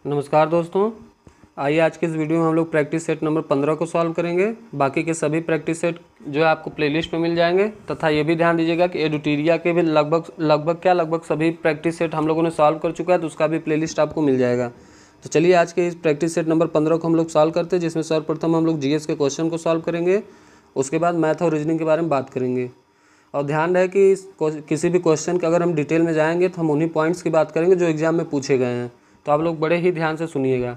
नमस्कार दोस्तों, आइए आज के इस वीडियो में हम लोग प्रैक्टिस सेट नंबर 15 को सॉल्व करेंगे। बाकी के सभी प्रैक्टिस सेट जो है आपको प्लेलिस्ट में मिल जाएंगे। तथा ये भी ध्यान दीजिएगा कि एडुटीरिया के भी लगभग सभी प्रैक्टिस सेट हम लोगों ने सॉल्व कर चुका है, तो उसका भी प्लेलिस्ट आपको मिल जाएगा। तो चलिए आज के इस प्रैक्टिस सेट नंबर 15 को हम लोग सॉल्व करते हैं, जिसमें सर्वप्रथम हम लोग जीएस के क्वेश्चन को सॉल्व करेंगे। उसके बाद मैथ और रीजनिंग के बारे में बात करेंगे। और ध्यान रहे कि किसी भी क्वेश्चन के अगर हम डिटेल में जाएंगे तो हम उन्हीं पॉइंट्स की बात करेंगे जो एग्जाम में पूछे गए हैं। तो आप लोग बड़े ही ध्यान से सुनिएगा।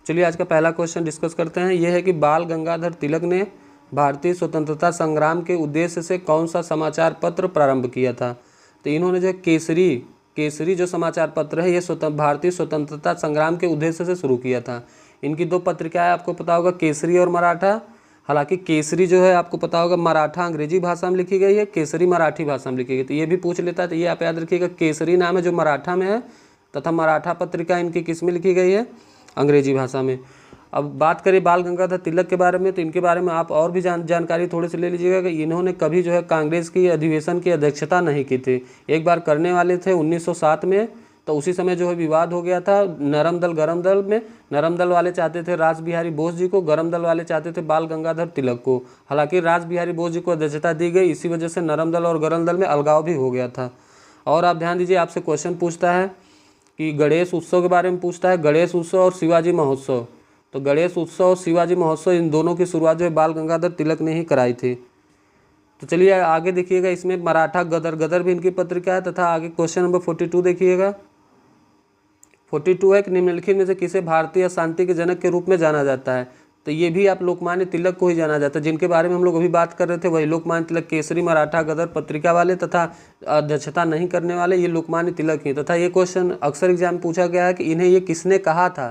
चलिए आज का पहला क्वेश्चन डिस्कस करते हैं। यह है कि बाल गंगाधर तिलक ने भारतीय स्वतंत्रता संग्राम के उद्देश्य से कौन सा समाचार पत्र प्रारंभ किया था। तो इन्होंने जो केसरी जो समाचार पत्र है ये भारतीय स्वतंत्रता संग्राम के उद्देश्य से शुरू किया था। इनकी दो पत्रिकाएं आपको पता होगा, केसरी और मराठा। हालांकि केसरी जो है आपको पता होगा मराठा अंग्रेजी भाषा में लिखी गई है, केसरी मराठी भाषा में लिखी गई। तो ये भी पूछ लेता है, तो ये आप याद रखिएगा, केसरी नाम है जो मराठा में है, तथा मराठा पत्रिका इनकी किस में लिखी गई है, अंग्रेजी भाषा में। अब बात करें बाल गंगाधर तिलक के बारे में, तो इनके बारे में आप और भी जानकारी थोड़ी सी ले लीजिएगा कि इन्होंने कभी जो है कांग्रेस की अधिवेशन की अध्यक्षता नहीं की थी। एक बार करने वाले थे 1907 में, तो उसी समय जो है विवाद हो गया था नरम दल गरम दल में। नरम दल वाले चाहते थे रास बिहारी बोस जी को, गरम दल वाले चाहते थे बाल गंगाधर तिलक को। हालांकि रास बिहारी बोस जी को अध्यक्षता दी गई, इसी वजह से नरम दल और गरम दल में अलगाव भी हो गया था। और आप ध्यान दीजिए, आपसे क्वेश्चन पूछता है कि गणेश उत्सव के बारे में पूछता है, गणेश उत्सव और शिवाजी महोत्सव। तो गणेश उत्सव और शिवाजी महोत्सव इन दोनों की शुरुआत जो है बाल गंगाधर तिलक ने ही कराई थी। तो चलिए आगे देखिएगा, इसमें मराठा गदर भी इनकी पत्रिका है। तथा आगे क्वेश्चन नंबर 42 देखिएगा। 42 है कि निम्नलिखित में से किसे भारतीय शांति के जनक के रूप में जाना जाता है। तो ये भी आप लोकमान्य तिलक को ही जाना जाता है, जिनके बारे में हम लोग अभी बात कर रहे थे वही लोकमान्य तिलक, केसरी मराठा गदर पत्रिका वाले तथा अध्यक्षता नहीं करने वाले, ये लोकमान्य तिलक ही। तथा ये क्वेश्चन अक्सर एग्जाम में पूछा गया है कि इन्हें ये किसने कहा था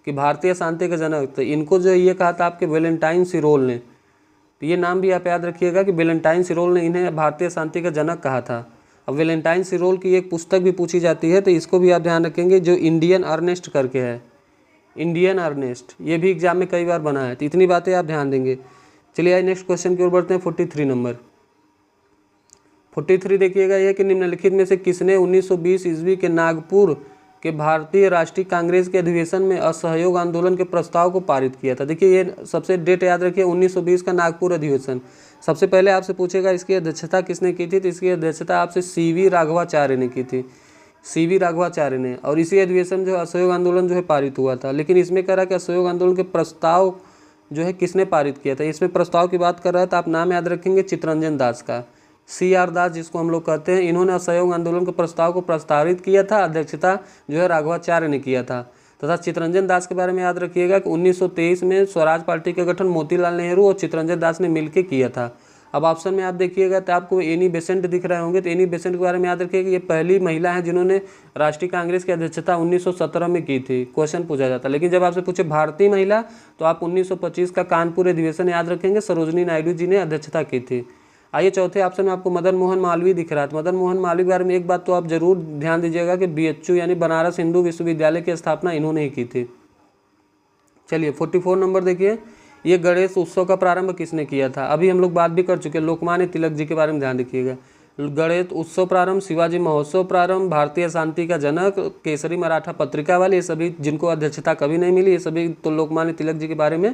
कि भारतीय शांति के जनक। तो इनको जो ये कहा था आपके वेलेंटाइन सिरोल ने। तो ये नाम भी आप याद रखिएगा कि वेलेंटाइन सिरोल ने इन्हें भारतीय शांति का जनक कहा था। अब वेलेंटाइन सिरोल की एक पुस्तक भी पूछी जाती है, तो इसको भी आप ध्यान रखेंगे, जो इंडियन अर्नेस्ट करके है, इंडियन अर्नेस्ट। ये भी एग्जाम में कई बार बना है, तो इतनी बातें आप ध्यान देंगे। चलिए आइए नेक्स्ट क्वेश्चन की ओर बढ़ते हैं। 43 नंबर 43 देखिएगा, यह कि निम्नलिखित में से किसने 1920 ईस्वी के नागपुर के भारतीय राष्ट्रीय कांग्रेस के अधिवेशन में असहयोग आंदोलन के प्रस्ताव को पारित किया था। देखिए ये सबसे डेट याद रखिए, 1920 का नागपुर अधिवेशन। सबसे पहले आपसे पूछेगा इसकी अध्यक्षता किसने की थी, तो इसकी अध्यक्षता आपसे सीवी राघवाचार्य ने की थी, सीवी राघवाचार्य ने। और इसी अधिवेशन जो असहयोग आंदोलन जो है पारित हुआ था। लेकिन इसमें कह रहा है कि असहयोग आंदोलन के प्रस्ताव जो है किसने पारित किया था। इसमें प्रस्ताव की बात कर रहा है, तो आप नाम याद रखेंगे चित्तरंजन दास का, CR दास जिसको हम लोग कहते हैं। इन्होंने असहयोग आंदोलन के प्रस्ताव को प्रस्तावित किया था, अध्यक्षता जो है राघवाचार्य ने किया था। तथा चित्तरंजन दास के बारे में याद रखिएगा कि 1923 में स्वराज पार्टी का गठन मोतीलाल नेहरू और चित्तरंजन दास ने मिलकर किया था। अब ऑप्शन में आप देखिएगा तो आपको एनी बेसेंट दिख रहे होंगे, तो एनी बेसेंट के बारे में याद रखिएगा कि ये पहली महिला है जिन्होंने राष्ट्रीय कांग्रेस की अध्यक्षता 1917 में की थी। क्वेश्चन पूछा जाता, लेकिन जब आपसे पूछे भारतीय महिला तो आप 1925 का कानपुर अधिवेशन याद रखेंगे, सरोजनी नायडू जी ने अध्यक्षता की थी। आइए चौथे ऑप्शन में आपको मदन मोहन मालवीय दिख रहा है। तो मदन मोहन मालवीय के बारे में एक बात तो आप जरूर ध्यान दीजिएगा कि BHU यानी बनारस हिंदू विश्वविद्यालय की स्थापना इन्होंने ही की थी। चलिए 44 नंबर देखिए, ये गणेश उत्सव का प्रारंभ किसने किया था। अभी हम लोग बात भी कर चुके हैं, लोकमान्य तिलक जी के बारे में ध्यान रखिएगा। गणेश उत्सव प्रारंभ, शिवाजी महोत्सव प्रारंभ, भारतीय शांति का जनक, केसरी मराठा पत्रिका वाले, ये सभी जिनको अध्यक्षता कभी नहीं मिली, ये सभी तो लोकमान्य तिलक जी के बारे में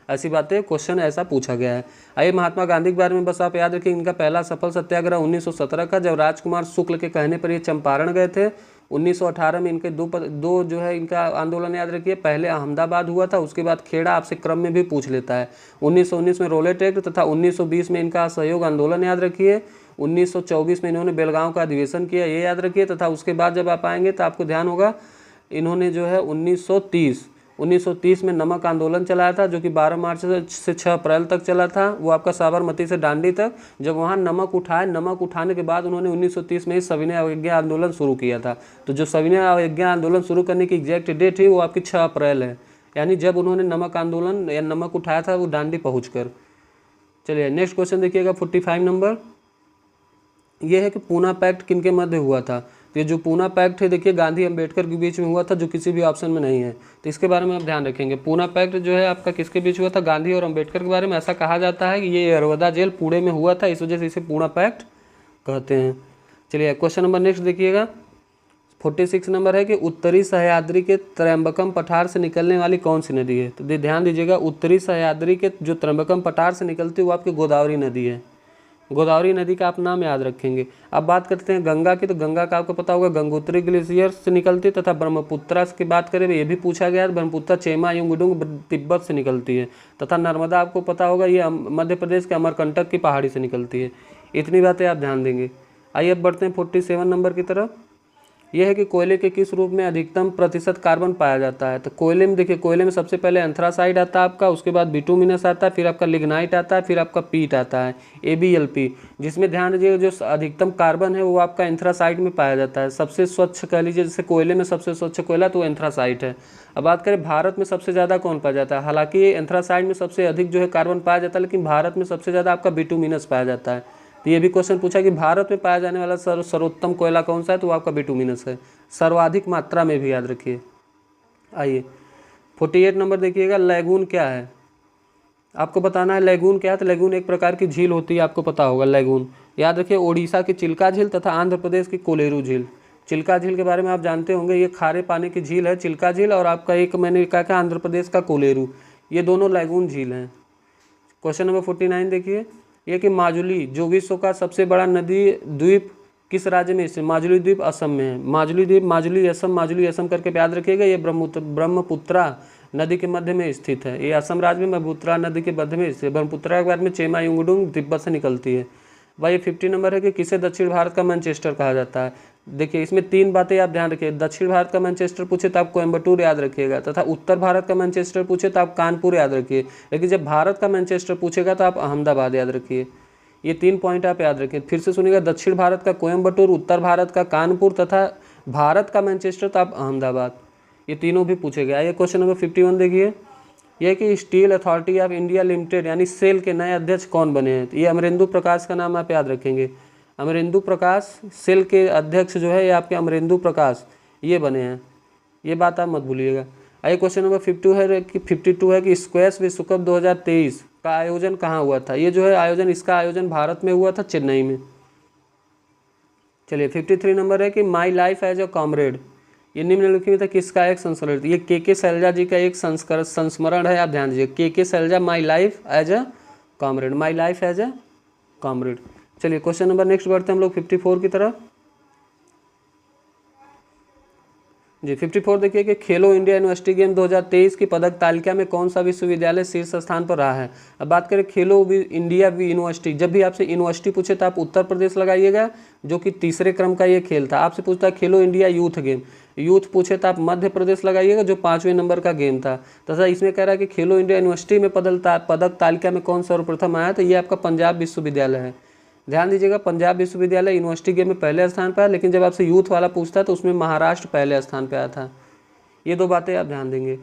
ऐसी बातें क्वेश्चन ऐसा पूछा गया है। आइए महात्मा गांधी के बारे में बस आप याद रखिए, इनका पहला सफल सत्याग्रह 1917 का, जब राजकुमार शुक्ल के कहने पर ये चंपारण गए थे। 1918 में इनके दो जो है इनका आंदोलन याद रखिए, पहले अहमदाबाद हुआ था, उसके बाद खेड़ा आपसे क्रम में भी पूछ लेता है। 1919 में रोलेट एक्ट तथा 1920 में इनका असहयोग आंदोलन याद रखिए। 1924 में इन्होंने बेलगांव का अधिवेशन किया, ये याद रखिए। तथा उसके बाद जब आप आएंगे तो आपको ध्यान होगा इन्होंने जो है 1930 में नमक आंदोलन चलाया था, जो कि 12 मार्च से 6 अप्रैल तक चला था। वो आपका साबरमती से डांडी तक। जब वहाँ नमक उठाने के बाद उन्होंने 1930 में ही सविनय अवज्ञा आंदोलन शुरू किया था। तो जो सविनय अवज्ञा आंदोलन शुरू करने की एग्जैक्ट डेट है वो आपकी 6 अप्रैल है, यानी जब उन्होंने नमक आंदोलन या नमक उठाया था वो डांडी पहुँच कर। चलिए नेक्स्ट क्वेश्चन देखिएगा 45 नंबर, ये है कि पूना पैक्ट किनके मध्य हुआ था। तो ये जो पूना पैक्ट है देखिए गांधी अंबेडकर के बीच में हुआ था, जो किसी भी ऑप्शन में नहीं है, तो इसके बारे में आप ध्यान रखेंगे। पूना पैक्ट जो है आपका किसके बीच हुआ था, गांधी और अंबेडकर के बारे में। ऐसा कहा जाता है कि ये यरवदा जेल पुणे में हुआ था, इस वजह से इसे पूना पैक्ट कहते हैं। चलिए क्वेश्चन नंबर नेक्स्ट देखिएगा 46 नंबर है कि उत्तरी सह्याद्री के त्र्यंबकम पठार से निकलने वाली कौन सी नदी है। तो ध्यान दीजिएगा, उत्तरी सह्याद्री के जो त्र्यंबकम पठार से निकलती है वो आपकी गोदावरी नदी है। गोदावरी नदी का आप नाम याद रखेंगे। अब बात करते हैं गंगा की, तो गंगा का आपको पता होगा गंगोत्री ग्लेशियर से निकलती है, तथा ब्रह्मपुत्रा की बात करें ये भी पूछा गया है, ब्रह्मपुत्रा चेमा युंगडुंग तिब्बत से निकलती है, तथा नर्मदा आपको पता होगा ये मध्य प्रदेश के अमरकंटक की पहाड़ी से निकलती है। इतनी बातें आप ध्यान देंगे। आइए अब बढ़ते हैं 47 नंबर की तरफ। यह है कि कोयले के किस रूप में अधिकतम प्रतिशत कार्बन पाया जाता है। तो कोयले में देखिए, कोयले में सबसे पहले एंथ्रासाइड आता है आपका, उसके बाद बिटुमिनस आता है, फिर आपका लिग्नाइट आता है, फिर आपका पीट आता है ABLP, जिसमें ध्यान दीजिएगा जो अधिकतम कार्बन है वो आपका एंथ्रासाइड में पाया जाता है। सबसे स्वच्छ कह लीजिए, जैसे कोयले में सबसे स्वच्छ कोयला तो एंथ्रासाइड है। अब बात करें भारत में सबसे ज़्यादा कौन पाया जाता है। हालांकि एंथ्रासाइड में सबसे अधिक जो है कार्बन पाया जाता है, लेकिन भारत में सबसे ज़्यादा आपका बिटुमिनस पाया जाता है। तो ये भी क्वेश्चन पूछा कि भारत में पाया जाने वाला सर्वोत्तम कोयला कौन सा है, तो वो आपका बिटुमिनस है, सर्वाधिक मात्रा में भी, याद रखिए। आइए 48 नंबर देखिएगा, लैगून क्या है। आपको बताना है लैगून क्या है। तो लैगून एक प्रकार की झील होती है, आपको पता होगा लैगून। याद रखिए, ओडिशा की चिल्का झील तथा आंध्र प्रदेश की कोलेरू झील। चिल्का झील के बारे में आप जानते होंगे, ये खारे पानी की झील है चिल्का झील, और आपका एक मैंने कहा कि आंध्र प्रदेश का कोलेरू, ये दोनों लैगून झील हैं। क्वेश्चन नंबर 49 देखिए, ये कि माजुली जो विश्व का सबसे बड़ा नदी द्वीप किस राज्य में स्थित। माजुली द्वीप असम में है। माजुली द्वीप, माजुली असम करके याद रखिएगा। ये ब्रह्मपुत्रा नदी के मध्य में स्थित है। ये असम राज्य में ब्रह्मपुत्रा नदी के मध्य में स्थित। ब्रह्मपुत्रा के बाद में चेमा युंगडुंग तिब्बत से निकलती है। भाई 50 नंबर है कि किसे दक्षिण भारत का मैनचेस्टर कहा जाता है। देखिए इसमें 3 बातें आप ध्यान रखिए। दक्षिण भारत का मैनचेस्टर पूछे तो आप कोयम्बटूर याद रखिएगा, तथा उत्तर भारत का मैनचेस्टर पूछे तो आप कानपुर याद रखिए, लेकिन जब भारत का मैनचेस्टर पूछेगा तो आप अहमदाबाद याद रखिए। ये 3 पॉइंट आप याद रखें। फिर से सुनिएगा, दक्षिण भारत का कोयम्बटूर, उत्तर भारत का कानपुर, तथा भारत का मैनचेस्टर तो आप अहमदाबाद। ये तीनों भी पूछे गए। ये क्वेश्चन नंबर 51 देखिए, यह कि steel authority of India limited यानी सेल के नए अध्यक्ष कौन बने हैं। ये अमरेंदु प्रकाश का नाम आप याद रखेंगे। अमरेंदु प्रकाश, सेल के अध्यक्ष जो है ये आपके अमरेंदु प्रकाश ये बने हैं, ये बात आप मत भूलिएगा। आइए क्वेश्चन नंबर 52 है कि स्क्वैश विश्व कप 2023 का आयोजन कहाँ हुआ था। ये जो है आयोजन, इसका आयोजन भारत में हुआ था, चेन्नई में। चलिए 53 नंबर है कि my life as a comrade, ये निम्नलिखित में था किसका एक संस्मरण। ये के शैलजा जी का एक संस्मरण है, आप ध्यान दीजिए। K Shailaja, my life as a comrade, my life as a comrade. चलिए क्वेश्चन नंबर नेक्स्ट बढ़ते हैं हम लोग 54 की तरफ। जी 54 देखिए कि खेलो इंडिया यूनिवर्सिटी गेम 2023 की पदक तालिका में कौन सा विश्वविद्यालय शीर्ष स्थान पर रहा है। अब बात करें खेलो इंडिया यूनिवर्सिटी, जब भी आपसे यूनिवर्सिटी पूछे तो आप उत्तर प्रदेश लगाइएगा, जो कि तीसरे क्रम का ये खेल था। आपसे पूछता है खेलो इंडिया यूथ गेम, यूथ पूछे तो आप मध्य प्रदेश लगाइएगा, जो 5वें नंबर का गेम था। तथा इसमें कह रहा है कि खेलो इंडिया यूनिवर्सिटी में पदक तालिका में कौन सर्वप्रथम आया, तो ये आपका पंजाब विश्वविद्यालय है। ध्यान दीजिएगा, पंजाब विश्वविद्यालय यूनिवर्सिटी गेम में पहले स्थान पर है, लेकिन जब आपसे यूथ वाला पूछता है तो उसमें महाराष्ट्र पहले स्थान पर आया था। ये 2 बातें आप ध्यान देंगे।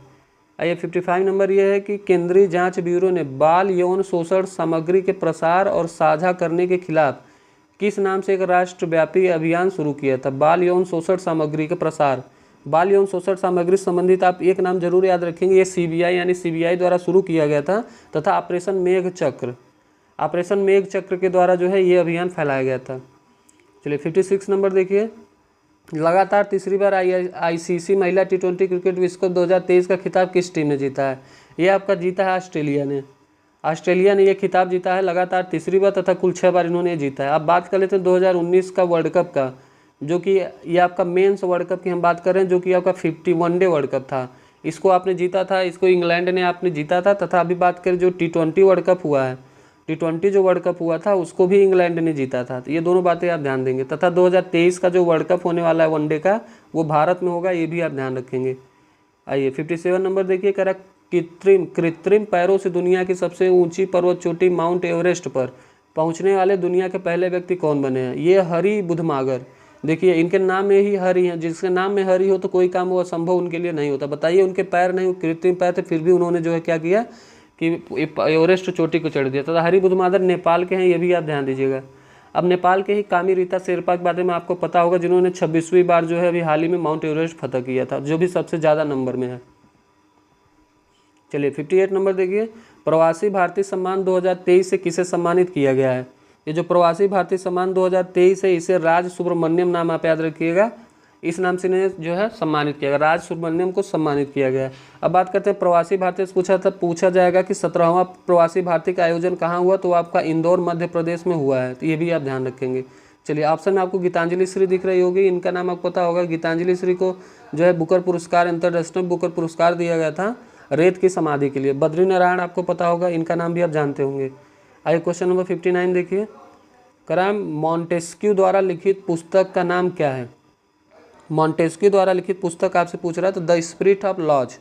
आइए 55 नंबर ये है कि केंद्रीय जांच ब्यूरो ने बाल यौन शोषण सामग्री के प्रसार और साझा करने के खिलाफ किस नाम से एक राष्ट्रव्यापी अभियान शुरू किया था। बाल यौन शोषण सामग्री के प्रसार, बाल यौन शोषण सामग्री संबंधित आप एक नाम जरूर याद रखेंगे। ये CBI यानी CBI द्वारा शुरू किया गया था, तथा ऑपरेशन मेघ चक्र के द्वारा जो है ये अभियान फैलाया गया था। चलिए 56 नंबर देखिए, लगातार तीसरी बार ICC महिला T20 क्रिकेट विश्व कप 2023 का खिताब किस टीम ने जीता है। ये आपका जीता है ऑस्ट्रेलिया ने ये खिताब जीता है लगातार तीसरी बार, तथा कुल 6 बार इन्होंने जीता है। अब बात कर लेते हैं 2019 का वर्ल्ड कप का, जो कि ये आपका मेंस वर्ल्ड कप की हम बात कर रहे हैं, जो कि आपका 51 डे वर्ल्ड कप था। इसको आपने जीता था, इसको इंग्लैंड ने आपने जीता था। तथा अभी बात करें जो T20 वर्ल्ड कप हुआ है, T20 जो वर्ल्ड कप हुआ था उसको भी इंग्लैंड ने जीता था। तो ये दोनों बातें आप ध्यान देंगे। तथा 2023 का जो वर्ल्ड कप होने वाला है वनडे का, वो भारत में होगा, ये भी आप ध्यान रखेंगे। आइए 57 नंबर देखिए, कह रहा कृत्रिम पैरों से दुनिया की सबसे ऊंची पर्वत चोटी माउंट एवरेस्ट पर पहुंचने वाले दुनिया के पहले व्यक्ति कौन बने हैं। ये हरि बुधमागर। देखिए इनके नाम में ही हरि हैं, जिसके नाम में हरि हो तो कोई काम वो असंभव उनके लिए नहीं होता। बताइए, उनके पैर नहीं, कृत्रिम पैर थे, फिर भी उन्होंने जो है क्या किया कि एवरेस्ट चोटी को चढ़ दिया। तथा हरि बुधमागर नेपाल के हैं, ये भी आप ध्यान दीजिएगा। अब नेपाल के ही कामी रीता शेरपा के बारे में आपको पता होगा, जिन्होंने 26वीं बार जो है अभी हाल ही में माउंट एवरेस्ट फतह किया था, जो भी सबसे ज़्यादा नंबर में है। चलिए 58 नंबर देखिए, प्रवासी भारतीय सम्मान 2023 से किसे सम्मानित किया गया है। ये जो प्रवासी भारतीय सम्मान 2023 है, इसे राज सुब्रमण्यम नाम आप याद रखिएगा, इस नाम से इन्हें जो है सम्मानित किया गया, राज सुब्रमण्यम को सम्मानित किया गया। अब बात करते हैं प्रवासी भारतीय से पूछा जाएगा कि 17वां प्रवासी भारतीय का आयोजन कहाँ हुआ, तो आपका इंदौर मध्य प्रदेश में हुआ है, तो ये भी आप ध्यान रखेंगे। चलिए ऑप्शन में आपको गीतांजलि श्री दिख रही होगी, इनका नाम आपको पता होगा। गीतांजलि श्री को जो है बुकर पुरस्कार, इंटरनेशनल बुकर पुरस्कार दिया गया था रेत की समाधि के लिए। बद्री नारायण आपको पता होगा, इनका नाम भी आप जानते होंगे। आइए क्वेश्चन नंबर 59 देखिए, कराम मॉन्टेस्क्यू द्वारा लिखित पुस्तक का नाम क्या है। मॉन्टेस्क्यू द्वारा लिखित पुस्तक आपसे पूछ रहा है, तो द स्पिरिट ऑफ लॉज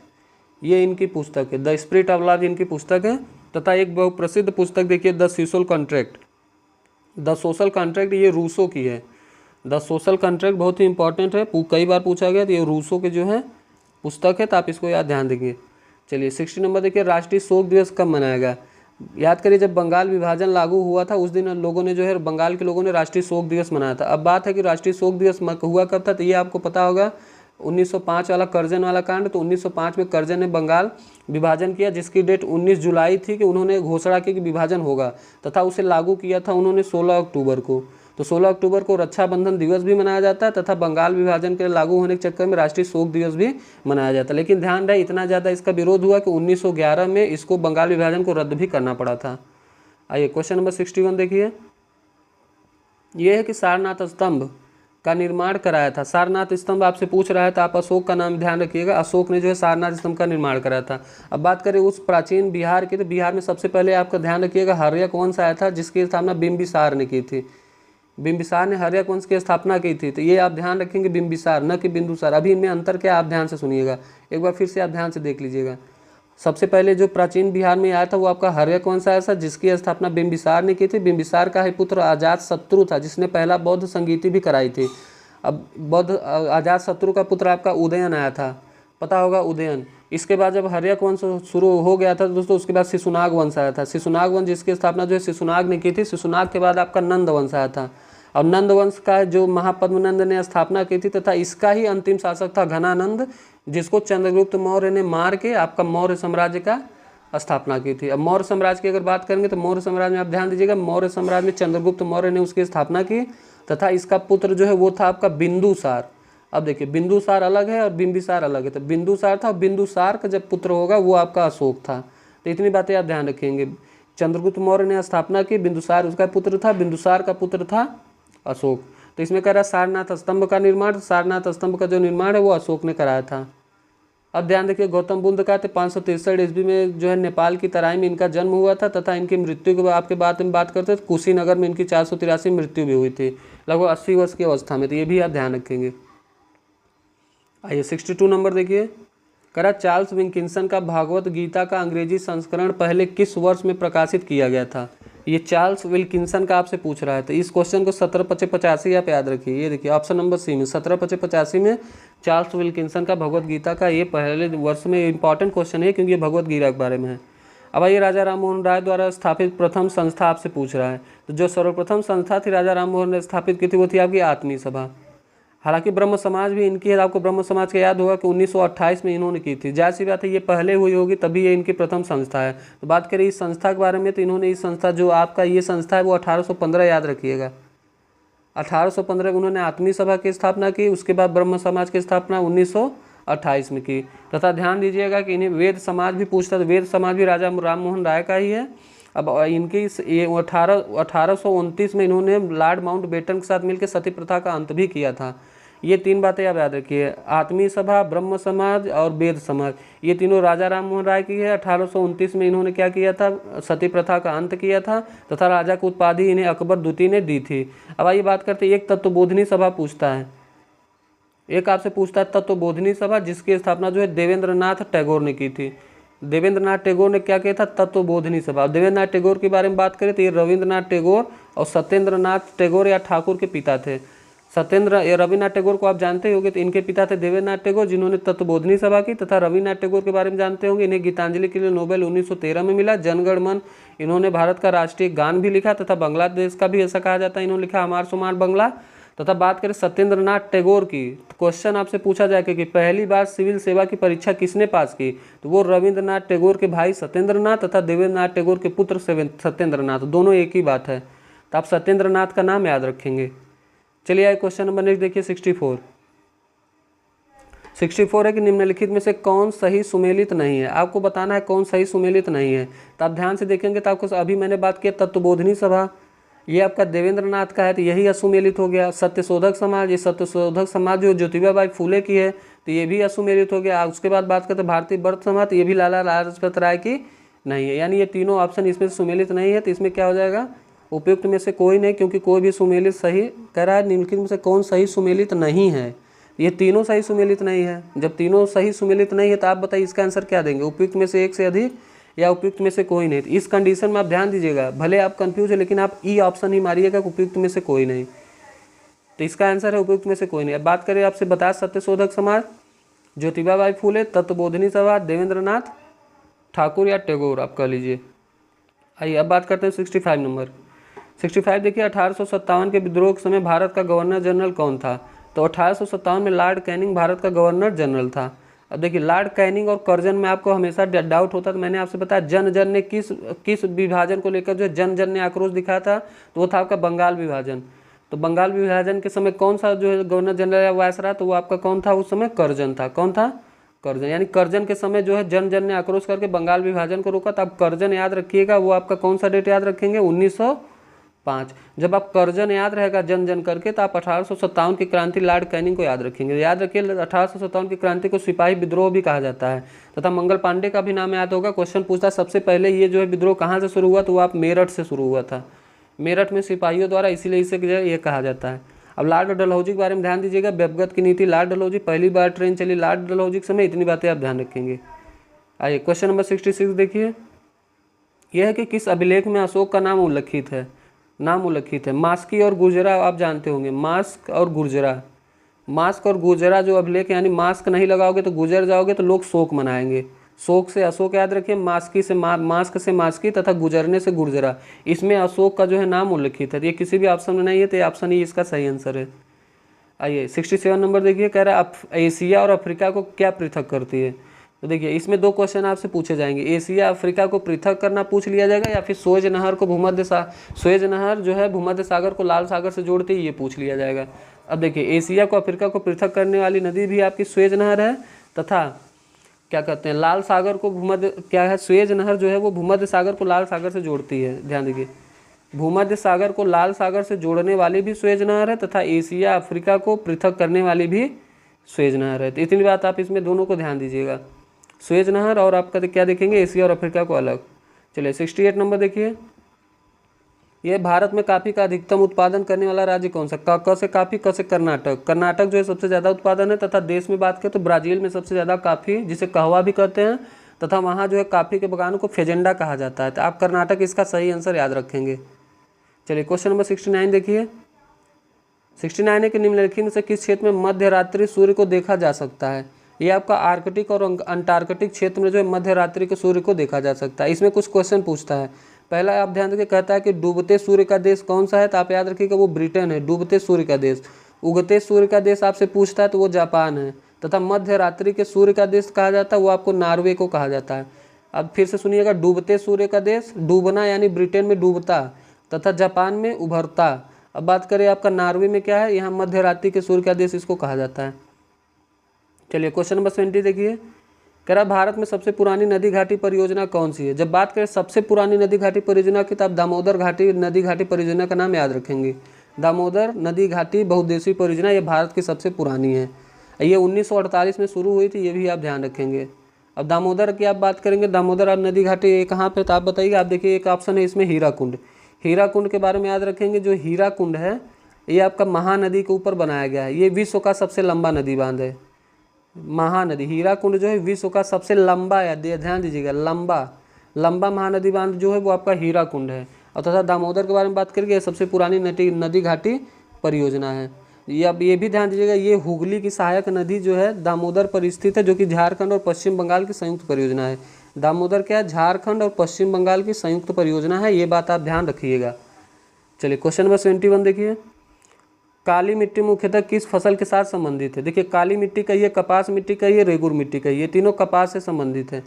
ये इनकी पुस्तक है, द स्पिरिट ऑफ लॉज इनकी पुस्तक है। तथा एक बहुत प्रसिद्ध पुस्तक देखिए the social contract, the social contract ये रूसो की है। द सोशल कॉन्ट्रैक्ट बहुत ही इंपॉर्टेंट है, कई बार पूछा गया, तो ये रूसो के जो है पुस्तक है, तो आप इसको याद ध्यान देंगे। चलिए 60 नंबर देखिए, राष्ट्रीय शोक दिवस कब मनाया गया। याद करिए जब बंगाल विभाजन लागू हुआ था उस दिन लोगों ने जो है बंगाल के लोगों ने राष्ट्रीय शोक दिवस मनाया था। अब बात है कि राष्ट्रीय शोक दिवस हुआ कब था, तो ये आपको पता होगा 1905 वाला कर्जन वाला कांड। तो 1905 में कर्जन ने बंगाल विभाजन किया, जिसकी डेट 19 जुलाई थी कि उन्होंने घोषणा की कि विभाजन होगा, तथा उसे लागू किया था उन्होंने 16 अक्टूबर को। तो 16 अक्टूबर को रक्षाबंधन दिवस भी मनाया जाता है, तथा बंगाल विभाजन के लागू होने के चक्कर में राष्ट्रीय शोक दिवस भी मनाया जाता है। लेकिन ध्यान रहे इतना ज़्यादा इसका विरोध हुआ कि 1911 में इसको बंगाल विभाजन को रद्द भी करना पड़ा था। आइए क्वेश्चन नंबर 61 देखिए, ये है कि सारनाथ स्तंभ का निर्माण कराया था। सारनाथ स्तंभ आपसे पूछ रहा है, तो आप अशोक का नाम ध्यान रखिएगा, अशोक ने जो है सारनाथ स्तंभ का निर्माण कराया था। अब बात करें उस प्राचीन बिहार की, तो बिहार में सबसे पहले आपका ध्यान रखिएगा हर्यक वंश आया था, जिसकी स्थापना बिंबिसार ने की थी। बिंबिसार ने हर्यक वंश की स्थापना की थी, तो ये आप ध्यान रखेंगे बिंबिसार, न कि बिंदुसार। अभी इनमें अंतर क्या आप ध्यान से सुनिएगा, एक बार फिर से आप ध्यान से देख लीजिएगा। सबसे पहले जो प्राचीन बिहार में आया था वो आपका हर्यक वंश आया था, जिसकी स्थापना बिंबिसार ने की थी। बिंबिसार का ही पुत्र अजातशत्रु था, जिसने पहला बौद्ध संगीति भी कराई थी। अब बौद्ध अजातशत्रु का पुत्र आपका उदयन आया था, पता होगा उदयन। इसके बाद जब हर्यक वंश शुरू हो गया था दोस्तों, उसके बाद शिशुनाग वंश आया था। शिशुनाग वंश जिसकी स्थापना जो है शिशुनाग ने की थी। शिशुनाग के बाद आपका नंद वंश आया था, और नंद वंश का जो महापद्मनंद ने स्थापना की थी, तथा इसका ही अंतिम शासक था घनानंद, जिसको चंद्रगुप्त मौर्य ने मार के आपका मौर्य साम्राज्य का स्थापना की थी। अब मौर्य साम्राज्य की अगर बात करेंगे तो मौर्य साम्राज्य में आप ध्यान दीजिएगा, मौर्य साम्राज्य में चंद्रगुप्त मौर्य ने उसकी स्थापना की, तथा इसका पुत्र जो है वो था आपका बिंदुसार। अब देखिए बिंदुसार अलग है और बिंबिसार अलग है, तो बिंदुसार था और बिंदुसार का जब पुत्र होगा वो आपका अशोक था। तो इतनी बातें आप ध्यान रखेंगे। चंद्रगुप्त मौर्य ने स्थापना की, बिंदुसार उसका पुत्र था, बिंदुसार का पुत्र था अशोक। तो इसमें कह रहा है सारनाथ स्तंभ का निर्माण, सारनाथ स्तंभ का जो निर्माण है वो अशोक ने कराया था। अब ध्यान देखिए गौतम बुद्ध का 563 ईस्वी में जो है नेपाल की तराई में इनका जन्म हुआ था, तथा इनकी मृत्यु के आपके बाद में बात करते हैं तो कुशीनगर में इनकी 483 मृत्यु भी हुई थी, लगभग 80 वर्ष की अवस्था में। तो ये भी आप ध्यान रखेंगे। आइए 62 नंबर देखिए, करा चार्ल्स विल्किंसन का भागवत गीता का अंग्रेजी संस्करण पहले किस वर्ष में प्रकाशित किया गया था। ये चार्ल्स विल्किंसन का आपसे पूछ रहा है, तो इस क्वेश्चन को 1785 आप याद रखिए। ये देखिए ऑप्शन नंबर सी में 1785 में चार्ल्स विल्किंसन का भगवत गीता का ये पहले वर्ष में इंपॉर्टेंट क्वेश्चन है, क्योंकि ये भगवत गीता के बारे में है। अब आइए राजा राम मोहन राय द्वारा स्थापित प्रथम संस्था आपसे पूछ रहा है, तो जो सर्वप्रथम संस्था थी राजा राम मोहन ने स्थापित की थी वो थी आपकी आत्मीय सभा। हालांकि ब्रह्म समाज भी इनकी है, आपको ब्रह्म समाज का याद होगा कि 1928 में इन्होंने की थी। जाहिर सी बात है ये पहले हुई होगी तभी ये इनकी प्रथम संस्था है। तो बात करें इस संस्था के बारे में, तो इन्होंने इस संस्था जो आपका ये संस्था है वो 1815 याद रखिएगा, 1815 में उन्होंने आत्मीय सभा की स्थापना की। उसके बाद ब्रह्म समाज की स्थापना 1928 में की। तथा ध्यान दीजिएगा कि इन्हें वेद समाज भी पूछता, तो वेद समाज भी राजा राम मोहन राय का ही है। अब इनकी 1829 में इन्होंने लॉर्ड माउंटबेटन के साथ मिलकर सती प्रथा का अंत भी किया था। ये तीन बातें आप याद रखिए, आत्मीय सभा, ब्रह्म समाज और वेद समाज, ये तीनों राजा राम मोहन राय की है। 1829 में इन्होंने क्या किया था, सती प्रथा का अंत किया था, तथा राजा की उपाधि इन्हें अकबर द्वितीय ने दी थी। अब आइए बात करते हैं, एक तत्वबोधिनी सभा पूछता है, एक आपसे पूछता है तत्वबोधिनी सभा, जिसकी स्थापना जो है देवेंद्रनाथ टैगोर ने की थी। देवेंद्रनाथ टैगोर ने क्या किया था, तत्वबोधिनी सभा। देवेंद्रनाथ टैगोर के बारे में बात करें तो ये रविंद्रनाथ टैगोर और सत्येंद्रनाथ टैगोर या ठाकुर के पिता थे। रविन्द्रनाथ टैगोर को आप जानते ही होंगे, तो इनके पिता थे देवेंद्रनाथ टैगोर, जिन्होंने तत्वबोधिनी सभा की। तथा रविन्द्रनाथ टैगोर के बारे में जानते होंगे, इन्हें गीतांजलि के लिए नोबेल 1913 में मिला। जनगण मन, इन्होंने भारत का राष्ट्रीय गान भी लिखा, तथा बांग्लादेश का भी ऐसा कहा जाता है इन्होंने लिखा हमार सुमार बंगला। तथा बात करें सत्येंद्रनाथ टैगोर की, तो क्वेश्चन आपसे पूछा जाएगा कि पहली बार सिविल सेवा की परीक्षा किसने पास की, तो वो रविन्द्रनाथ टैगोर के भाई सत्येंद्रनाथ तथा देवेंद्रनाथ टैगोर के पुत्र सत्येंद्रनाथ, दोनों एक ही बात है। तो आप सत्येंद्रनाथ का नाम याद रखेंगे। चलिए आइए क्वेश्चन नंबर नेक्स्ट देखिए 64। 64 है कि निम्नलिखित में से कौन सही सुमेलित नहीं है। आपको बताना है कौन सही सुमेलित नहीं है। तो आप ध्यान से देखेंगे तो आपको अभी मैंने बात की तत्वबोधिनी सभा, ये आपका देवेंद्रनाथ का है तो यही असुमेलित हो गया। सत्यशोधक समाज, ये सत्यशोधक समाज जो ज्योतिबा फूले की है तो ये भी असुमेलित हो गया। उसके बाद बात करते हैं भारतीय वर्त समाज, तो ये भी लाला लाजपत राय की नहीं है। यानी ये तीनों ऑप्शन इसमें सुमेलित नहीं है। तो इसमें क्या हो जाएगा, उपयुक्त में से कोई नहीं, क्योंकि कोई भी सुमेलित सही कह रहा है। निम्नलिखित में से कौन सही सुमेलित नहीं है, ये तीनों सही सुमेलित नहीं है। जब तीनों सही सुमेलित नहीं है तो आप बताइए इसका आंसर क्या देंगे, उपयुक्त में से एक से अधिक या उपयुक्त में से कोई नहीं। तो इस कंडीशन में आप ध्यान दीजिएगा, भले आप कंफ्यूज है लेकिन आप ई ऑप्शन ही मारिएगा उपयुक्त में से कोई नहीं। तो इसका आंसर है उपयुक्त में से कोई नहीं। अब बात करें आपसे बता सत्यशोधक समाज, ज्योतिबा फूले, तत्वबोधिनी सभा, देवेंद्रनाथ ठाकुर या टैगोर आप कह लीजिए। आइए अब बात करते हैं 65 नंबर। 65 देखिए 1857 के विद्रोह के समय भारत का गवर्नर जनरल कौन था। तो 1857 में लॉर्ड कैनिंग भारत का गवर्नर जनरल था। अब देखिए लॉर्ड कैनिंग और कर्जन में आपको हमेशा डाउट होता, तो मैंने आपसे बताया जन जन ने किस विभाजन को लेकर जो जन जन ने आक्रोश दिखाया था, तो वो था आपका बंगाल विभाजन। तो बंगाल विभाजन के समय कौन सा जो है गवर्नर जनरल या वायसराय, तो वो आपका कौन था उस समय, कर्जन था। कौन था, कर्जन। यानी कर्जन के समय जो है जन जन ने आक्रोश करके बंगाल विभाजन को रोका। तो आप कर्जन याद रखिएगा, वो आपका कौन सा डेट याद रखेंगे, 1905। जब आप कर्जन याद रहेगा जन जन करके, तो आप 1857 की क्रांति लॉर्ड कैनिंग को याद रखेंगे। याद रखिए 1857 की क्रांति को सिपाही विद्रोह भी कहा जाता है, तथा मंगल पांडे का भी नाम याद होगा। क्वेश्चन पूछता है सबसे पहले ये जो है विद्रोह कहाँ से शुरू हुआ, तो वो आप मेरठ से शुरू हुआ था, मेरठ में सिपाहियों द्वारा, इसीलिए इसे ये कहा जाता है। अब लॉर्ड डलहौजी के बारे में ध्यान दीजिएगा, व्यवगत की नीति लॉर्ड डलहौजी, पहली बार ट्रेन चली लॉर्ड डलहौजी के समय, इतनी बातें आप ध्यान रखेंगे। आइए क्वेश्चन नंबर 66 देखिए, यह है कि किस अभिलेख में अशोक का नाम उल्लिखित है। नाम उल्लिखित है मास्की और गुर्जरा, आप जानते होंगे मास्क और गुर्जरा। मास्क और गुर्जरा जो अभिलेख, यानी मास्क नहीं लगाओगे तो गुजर जाओगे तो लोग शोक मनाएंगे। शोक से अशोक याद रखिए, मास्की से मास्क से मास्की तथा गुजरने से गुर्जरा, इसमें अशोक का जो है नाम उल्लिखित है। ये किसी भी ऑप्शन में नहीं है, तो ये ऑप्शन ही इसका सही आंसर है। आइए 67 नंबर देखिए, कह रहा है एशिया और अफ्रीका को क्या पृथक करती है। तो देखिए इसमें दो क्वेश्चन आपसे पूछे जाएंगे, एशिया अफ्रीका को पृथक करना पूछ लिया जाएगा, या फिर सुएज नहर को सुएज नहर जो है भूमध्य सागर को लाल सागर से जोड़ती है, ये पूछ लिया जाएगा। अब देखिए एशिया को अफ्रीका को पृथक करने वाली नदी भी आपकी सुएज नहर है, तथा क्या कहते हैं लाल सागर को भूमध्य, क्या है सुएज नहर जो है वो भूमध्य सागर को लाल सागर से जोड़ती है। ध्यान दीजिए भूमध्य सागर को लाल सागर से जोड़ने वाली भी सुएज नहर है, तथा एशिया अफ्रीका को पृथक करने वाली भी सुएज नहर है। तो इतनी बात आप इसमें दोनों को ध्यान दीजिएगा, सुएज नहर और आपका क्या देखेंगे, एशिया और अफ्रीका को अलग। चलिए 68 नंबर देखिए, यह भारत में काफ़ी का अधिकतम उत्पादन करने वाला राज्य कौन सा। क से काफ़ी, क से कर्नाटक। कर्नाटक जो है सबसे ज़्यादा उत्पादन है, तथा देश में बात करें तो ब्राज़ील में सबसे ज़्यादा काफ़ी, जिसे कहवा भी कहते हैं, तथा वहाँ जो है काफ़ी के बगानों को फेजेंडा कहा जाता है। तो आप कर्नाटक इसका सही आंसर याद रखेंगे। चलिए क्वेश्चन नंबर 69 देखिए, 69 है कि निम्नलिखित में से किस क्षेत्र में मध्य रात्रि सूर्य को देखा जा सकता है। ये आपका आर्कटिक और अंटार्कटिक क्षेत्र में जो है मध्य रात्रि के सूर्य को देखा जा सकता है। इसमें कुछ क्वेश्चन पूछता है। पहला आप ध्यान रखिए, कहता है कि डूबते सूर्य का देश कौन सा है, तो आप याद रखिएगा वो ब्रिटेन है, डूबते सूर्य का देश। उगते सूर्य का देश आपसे पूछता है तो वो जापान है, तथा मध्य रात्रि के सूर्य का देश कहा जाता है वो आपको नॉर्वे को कहा जाता है। अब फिर से सुनिएगा, डूबते सूर्य का देश, डूबना यानी ब्रिटेन में डूबता, तथा जापान में उभरता। अब बात करें आपका नॉर्वे में क्या है, यहाँ मध्य रात्रि के सूर्य का देश इसको कहा जाता है। चलिए क्वेश्चन नंबर 20 देखिए, कह रहा भारत में सबसे पुरानी नदी घाटी परियोजना कौन सी है। जब बात करें सबसे पुरानी नदी घाटी परियोजना की, तो आप दामोदर घाटी नदी घाटी परियोजना का नाम याद रखेंगे। दामोदर नदी घाटी बहुउद्देशीय परियोजना ये भारत की सबसे पुरानी है, ये 1948 में शुरू हुई थी, ये भी आप ध्यान रखेंगे। अब दामोदर की आप बात करेंगे, दामोदर अब नदी घाटी कहाँ पे, तो आप बताइए। आप देखिए एक ऑप्शन है इसमें हीराकुंड, हीराकुंड के बारे में याद रखेंगे। जो हीराकुंड है ये आपका महानदी के ऊपर बनाया गया है, ये विश्व का सबसे लंबा नदी बांध है। महानदी हीराकुंड जो है विश्व का सबसे लंबा है, ध्यान दीजिएगा, लंबा महानदी बांध जो है वो आपका हीराकुंड है। और तथा दामोदर के बारे में बात करके सबसे पुरानी नदी घाटी परियोजना है। ये अब ये भी ध्यान दीजिएगा, ये हुगली की सहायक नदी जो है दामोदर पर स्थित है, जो कि झारखंड और पश्चिम बंगाल की संयुक्त परियोजना है। दामोदर क्या है, झारखंड और पश्चिम बंगाल की संयुक्त परियोजना है, ये बात आप ध्यान रखिएगा। चलिए क्वेश्चन नंबर 21 देखिए, काली मिट्टी मुख्यतः किस फसल के साथ संबंधित है। देखिए काली मिट्टी कहिए, कपास मिट्टी कहिए, रेगुर मिट्टी कहिए, ये तीनों कपास से संबंधित है,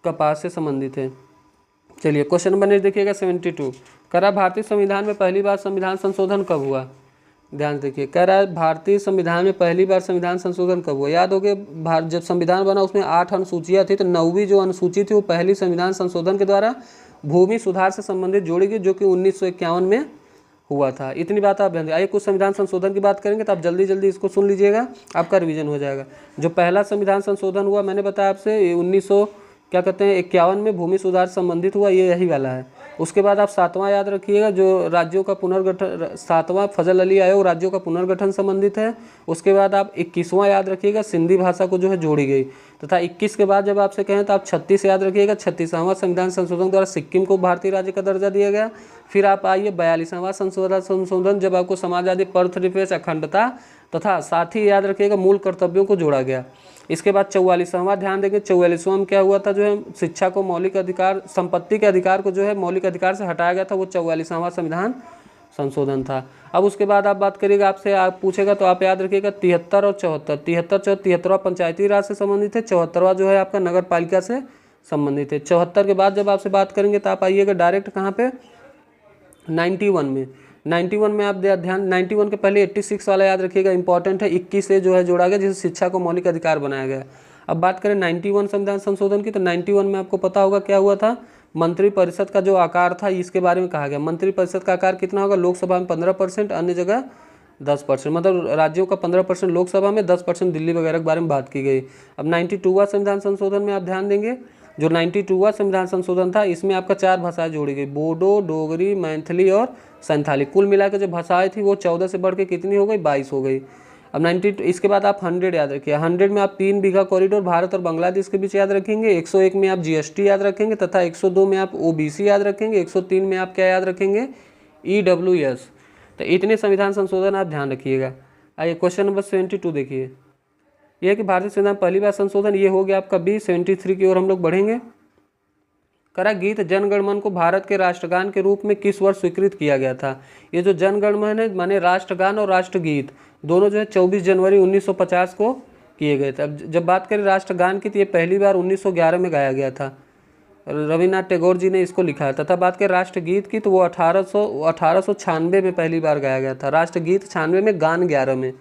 कपास से संबंधित है। चलिए क्वेश्चन नंबर देखिएगा 72, करा भारतीय संविधान में पहली बार संविधान संशोधन कब हुआ। ध्यान से देखिए, कह रहा है भारतीय संविधान में पहली बार संविधान संशोधन कब हुआ। याद हो गया, जब संविधान बना उसमें 8 अनुसूचियाँ थी, तो 9वीं जो अनुसूची थी वो पहली संविधान संशोधन के द्वारा भूमि सुधार से संबंधित जोड़ी गई, जो कि 1951 में हुआ था। इतनी बात आप ध्यान दें। आइए कुछ संविधान संशोधन की बात करेंगे, तो आप जल्दी जल्दी इसको सुन लीजिएगा, आपका रिवीजन हो जाएगा। जो पहला संविधान संशोधन हुआ मैंने बताया आपसे 1951 में भूमि सुधार संबंधित हुआ, ये यही वाला है। उसके बाद आप 7वां याद रखिएगा, जो राज्यों का पुनर्गठन, 7वां फजल अली आयोग राज्यों का पुनर्गठन संबंधित है। उसके बाद आप 21वां याद रखिएगा, सिंधी भाषा को जो है जोड़ी गई, तथा 21 के बाद जब आपसे कहें तो आप 36 याद रखिएगा, 36वां संविधान संशोधन द्वारा सिक्किम को भारतीय राज्य का दर्जा दिया गया। फिर आप आइए 42वां संशोधन, जब आपको समाजवादी पर्थनिरपेक्ष अखंडता तथा साथ ही याद रखिएगा मूल कर्तव्यों को जोड़ा गया। इसके बाद 44वां ध्यान देंगे, 44वां में क्या हुआ था, जो है शिक्षा को मौलिक अधिकार, संपत्ति के अधिकार को जो है मौलिक अधिकार से हटाया गया था, वो 44वां संविधान संशोधन था। अब उसके बाद आप बात करिएगा, आपसे आप पूछेगा तो आप याद रखिएगा 73 और 74। 73वां पंचायती राज से संबंधित है, 74वां जो है आपका नगर पालिका से संबंधित है। 74 के बाद जब आपसे बात करेंगे तो आप आइएगा डायरेक्ट कहाँ पे, 91 में। 91 में आप ध्यान, 91 के पहले 86 वाला याद रखिएगा, इंपॉर्टेंट है, 21 से जो है जोड़ा गया, जिसे शिक्षा को मौलिक अधिकार बनाया गया। अब बात करें 91 संविधान संशोधन की, तो 91 में आपको पता होगा क्या हुआ था, मंत्रिपरिषद का जो आकार था इसके बारे में कहा गया। मंत्रिपरिषद का आकार कितना होगा, लोकसभा में 15%, अन्य जगह 10%, मतलब राज्यों का 15% लोकसभा में, 10% दिल्ली वगैरह के बारे में बात की गई। अब 92वां संविधान संशोधन में आप ध्यान देंगे, जो 92वां संविधान संशोधन था इसमें आपका 4 भाषाएं जोड़ी गई, बोडो, डोगरी, मैथिली और संथाली। कुल मिलाकर जो भाषाएं थी वो 14 से बढ़ के कितनी हो गई, 22 हो गई। अब 92, इसके बाद आप 100 याद रखिए। 100 में आप 3 बीघा कॉरिडोर भारत और बांग्लादेश के बीच याद रखेंगे। 101 में आप जीएसटी याद रखेंगे, तथा 102 में आप ओबीसी याद रखेंगे। 103 में आप क्या याद रखेंगे, ईडब्ल्यूएस। तो इतने संविधान संशोधन आप ध्यान रखिएगा। आइए क्वेश्चन नंबर 72 देखिए, यह कि भारतीय संविधान पहली बार संशोधन, ये हो गया आपका बी। 73 की ओर हम लोग बढ़ेंगे। करा गीत जन गण मन को भारत के राष्ट्रगान के रूप में किस वर्ष स्वीकृत किया गया था। ये जो जन गण मन है माने राष्ट्रगान और राष्ट्रगीत दोनों जो है 24 जनवरी 1950 को किए गए थे। अब जब बात करें राष्ट्रगान की, तो ये पहली बार 1911 में गाया गया था, रविन्द्रनाथ टैगोर जी ने इसको लिखा है। तथा बात करें राष्ट्रगीत की, तो वो 1896 में पहली बार गाया गया था। राष्ट्रगीत 96 में, गान 11 में।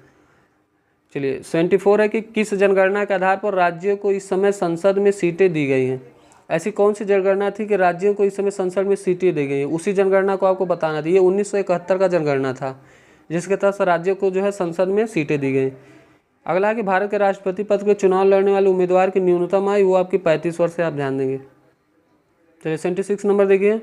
चलिए 74 है कि किस जनगणना के आधार पर राज्यों को इस समय संसद में सीटें दी गई हैं। ऐसी कौन सी जनगणना थी कि राज्यों को इस समय संसद में सीटें दी गई हैं, उसी जनगणना को आपको बताना थी। ये 1971 का जनगणना था, जिसके तहत राज्यों को जो है संसद में सीटें दी गई। अगला है कि भारत के राष्ट्रपति पद के चुनाव लड़ने वाले उम्मीदवार की न्यूनतम आयु, वो आपकी 35 वर्ष से आप ध्यान देंगे। चलिए 76 नंबर देखिए,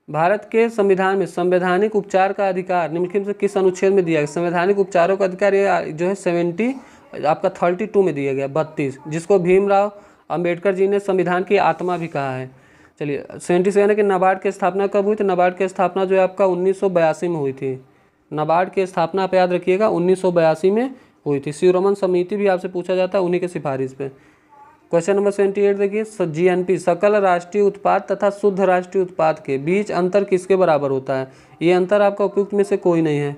भारत के संविधान में संवैधानिक उपचार का अधिकार निम्नलिखित में से किस अनुच्छेद में दिया गया। संवैधानिक उपचारों का अधिकार ये जो है 32 में दिया गया, 32, जिसको भीमराव अंबेडकर जी ने संविधान की आत्मा भी कहा है। चलिए 77 है कि नाबार्ड की स्थापना कब हुई थी। नाबार्ड की स्थापना जो है आपका 1982 में हुई थी। नाबार्ड की स्थापना आप याद रखिएगा 1982 में हुई थी। शिरोमन समिति भी आपसे पूछा जाता है, उन्हीं के सिफारिश पे। क्वेश्चन नंबर 78 देखिए, जीएनपी सकल राष्ट्रीय उत्पाद तथा शुद्ध राष्ट्रीय उत्पाद के बीच अंतर किसके बराबर होता है। ये अंतर आपका उपयुक्त में से कोई नहीं है,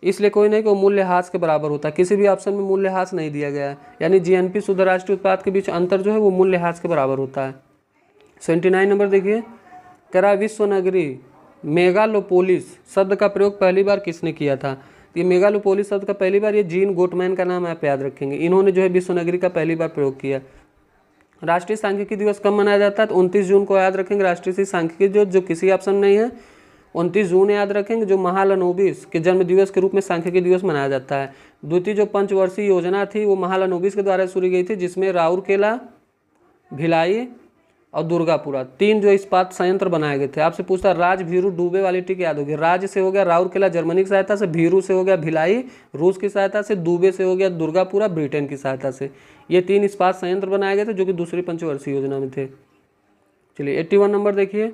इसलिए कोई नहीं कि वो मूल्यह्रास के बराबर होता है। किसी भी ऑप्शन में मूल्यह्रास नहीं दिया गया है, यानी जीएनपी शुद्ध राष्ट्रीय उत्पाद के बीच अंतर जो है वो मूल्यह्रास के बराबर होता है। 79 नंबर देखिए, कह रहा विश्व नगरी मेगालोपोलिस शब्द का प्रयोग पहली बार किसने किया था। ये मेगालोपोलिस शब्द का पहली बार, ये जीन गोटमैन का नाम आप याद रखेंगे, इन्होंने जो है विश्व नगरी का पहली बार प्रयोग किया। राष्ट्रीय सांख्यिकी दिवस कब मनाया जाता है, तो 29 जून को याद रखेंगे। राष्ट्रीय सांख्यिकी दिवस जो किसी ऑप्शन नहीं है, 29 जून याद रखेंगे, जो महालनोबिस के जन्म दिवस के रूप में सांख्यिकी दिवस मनाया जाता है। द्वितीय जो पंचवर्षीय योजना थी वो महालनोबिस के द्वारा शुरू गई थी, जिसमें राउरकेला, भिलाई और दुर्गापुरा 3 जो इस्पात संयंत्र बनाए गए थे। आपसे पूछता राज भीरू डूबे वाली टिक याद होगी। राज से हो गया राउरकेला जर्मनी की सहायता से, भीरू से हो गया भिलाई रूस की सहायता से, दुबे से हो गया दुर्गापुरा ब्रिटेन की सहायता से। ये 3 इस्पात संयंत्र बनाए गए थे जो कि दूसरी पंचवर्षीय योजना में थे। चलिए 81 नंबर देखिए,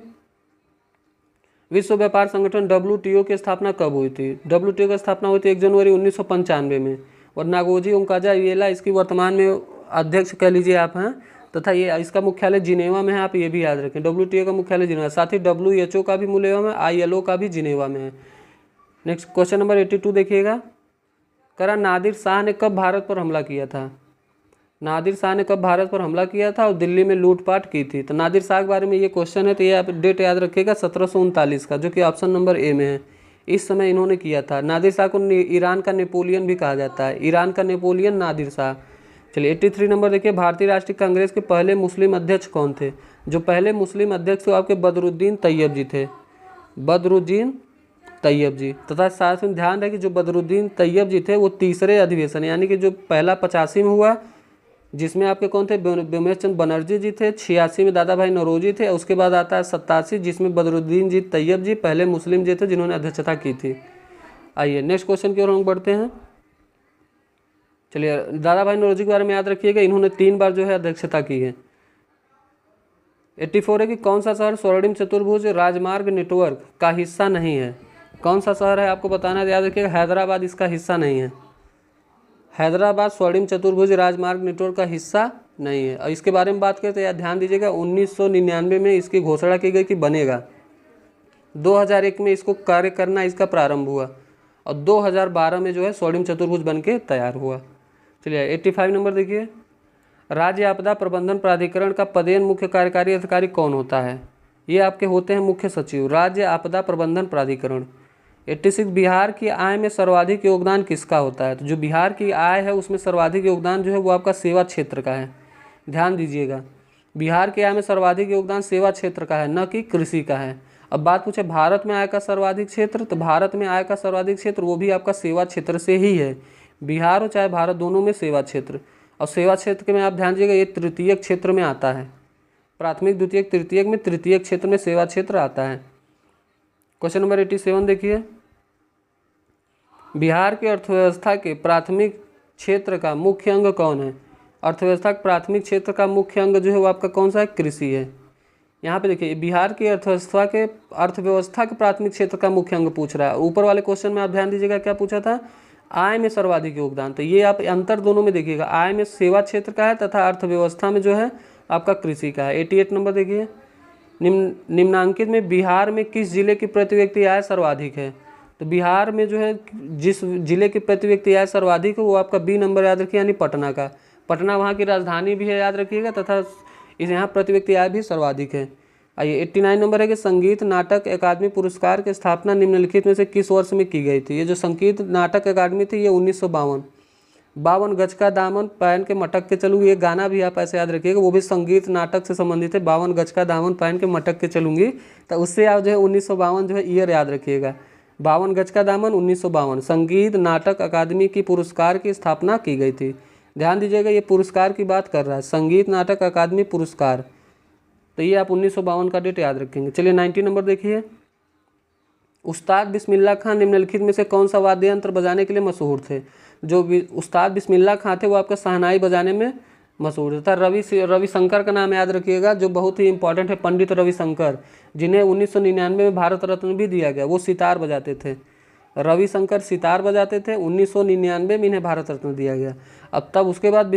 विश्व व्यापार संगठन WTO की स्थापना कब हुई थी। WTO की स्थापना हुई थी 1 जनवरी 1995 में, और नागोजी ओंकाजा-इवेला इसकी वर्तमान में अध्यक्ष कह लीजिए आप हैं, तथा ये इसका मुख्यालय जिनेवा में है, आप ये भी याद रखें। WTO का मुख्यालय जिनेवा, साथ ही WHO का भी जिनेवा में, ILO का भी जिनेवा में है। नेक्स्ट क्वेश्चन नंबर 82 देखिएगा, करा नादिर शाह ने कब भारत पर हमला किया था। नादिर शाह ने कब भारत पर हमला किया था और दिल्ली में लूटपाट की थी? तो नादिर शाह के बारे में ये क्वेश्चन है, तो ये आप डेट याद रखिएगा 1739 का, जो कि ऑप्शन नंबर ए में है। इस समय इन्होंने किया था। नादिर शाह को ईरान का नेपोलियन भी कहा जाता है, ईरान का नेपोलियन नादिर शाह। चलिए 83 नंबर देखिए, भारतीय राष्ट्रीय कांग्रेस के पहले मुस्लिम अध्यक्ष कौन थे? जो पहले मुस्लिम अध्यक्ष थे आपके बदरुद्दीन तैयब जी थे, बदरुद्दीन तैयब जी। तथा साथ में ध्यान रहे कि जो बदरुद्दीन तैयब जी थे वो तीसरे अधिवेशन, यानी कि जो पहला 85 में हुआ, जिसमें आपके कौन थे? व्योमेश चंद्र बनर्जी जी थे। 86 में दादा भाई नौरोजी थे। उसके बाद आता है 87, जिसमें बदरुद्दीन जी तैयब जी पहले मुस्लिम जी थे जिन्होंने अध्यक्षता की थी। आइए नेक्स्ट क्वेश्चन की ओर हम बढ़ते हैं। चलिए दादा भाई नौरोजी के बारे में याद रखिएगा, इन्होंने 3 बार जो है अध्यक्षता की है। 84 है कि कौन सा शहर स्वर्णिम चतुर्भुज राजमार्ग नेटवर्क का हिस्सा नहीं है? कौन सा शहर है आपको बताना है, याद रखिएगा हैदराबाद इसका हिस्सा नहीं है। हैदराबाद स्वर्णिम चतुर्भुज राजमार्ग नेटवर्क का हिस्सा नहीं है। और इसके बारे में बात करें तो यार ध्यान दीजिएगा, 1999 में इसकी घोषणा की गई कि बनेगा। 2001 में इसको कार्य करना इसका प्रारंभ हुआ और 2012 में जो है स्वर्णिम चतुर्भुज बन के तैयार हुआ। चलिए 85 नंबर देखिए, राज्य आपदा प्रबंधन प्राधिकरण का पदेन मुख्य कार्यकारी अधिकारी कौन होता है? ये आपके होते हैं मुख्य सचिव, राज्य आपदा प्रबंधन प्राधिकरण। 86 बिहार की आय में सर्वाधिक योगदान किसका होता है? तो जो बिहार की आय है उसमें सर्वाधिक योगदान जो है वो आपका सेवा क्षेत्र का है। ध्यान दीजिएगा, बिहार की आय में सर्वाधिक योगदान सेवा क्षेत्र का है, न कि कृषि का है। अब बात पूछे भारत में आय का सर्वाधिक क्षेत्र, तो भारत में आय का सर्वाधिक क्षेत्र वो भी आपका सेवा क्षेत्र से ही है। बिहार हो चाहे भारत, दोनों में सेवा क्षेत्र। और सेवा क्षेत्र के में आप ध्यान दीजिएगा, ये तृतीय क्षेत्र में आता है। प्राथमिक द्वितीयक तृतीयक में तृतीय क्षेत्र में सेवा क्षेत्र आता है। क्वेश्चन नंबर 87 देखिए, बिहार की अर्थव्यवस्था के प्राथमिक क्षेत्र का मुख्य अंग कौन है? अर्थव्यवस्था के प्राथमिक क्षेत्र का मुख्य अंग जो है वो आपका कौन सा है? कृषि है। यहाँ पे देखिए, बिहार की अर्थव्यवस्था के प्राथमिक क्षेत्र का मुख्य अंग पूछ रहा है। ऊपर वाले क्वेश्चन में आप ध्यान दीजिएगा क्या पूछा था? आय में सर्वाधिक योगदान। तो ये आप अंतर दोनों में देखिएगा, आय में सेवा क्षेत्र का है तथा अर्थव्यवस्था में जो है आपका कृषि का है। 88 नंबर देखिए, निम्नांकित में बिहार में किस जिले की प्रति व्यक्ति आय सर्वाधिक है? तो बिहार में जो है जिस जिले की प्रति व्यक्ति आय सर्वाधिक है वो आपका बी नंबर याद रखिए, यानी पटना का। पटना वहाँ की राजधानी भी है, याद रखिएगा, तथा इस यहाँ प्रति व्यक्ति आय भी सर्वाधिक है। आइए 89 नंबर है कि संगीत नाटक अकादमी पुरस्कार की स्थापना निम्नलिखित में से किस वर्ष में की गई थी? ये जो संगीत नाटक अकादमी थी ये 1952। 52 गज का दामन पहन के मटक के चलूंगी, ये गाना भी आप ऐसे याद रखिएगा, वो भी संगीत नाटक से संबंधित है। 52 गज का दामन पहन के मटक के चलूंगी, तो उससे आप जो है 1952 जो है ईयर याद रखिएगा। 52 गज का दामन 1952 संगीत नाटक अकादमी की पुरस्कार की स्थापना की गई थी। ध्यान दीजिएगा, ये पुरस्कार की बात कर रहा है, संगीत नाटक अकादमी पुरस्कार। तो ये आप 1952 का डेट याद रखेंगे। चलिए 90 नंबर देखिए, उस्ताद बिस्मिल्लाह खां निम्नलिखित में से कौन सा वाद्य यंत्र बजाने के लिए मशहूर थे? जो उस्ताद बिस्मिल्लाह खां थे वो आपका शहनाई बजाने में मशहूर था। रविशंकर का नाम याद रखिएगा, जो बहुत ही इंपॉर्टेंट है, पंडित रविशंकर, जिन्हें 1999 में भारत रत्न भी दिया गया। वो सितार बजाते थे, रविशंकर सितार बजाते थे। 1999 में इन्हें भारत रत्न दिया गया। अब तब उसके बाद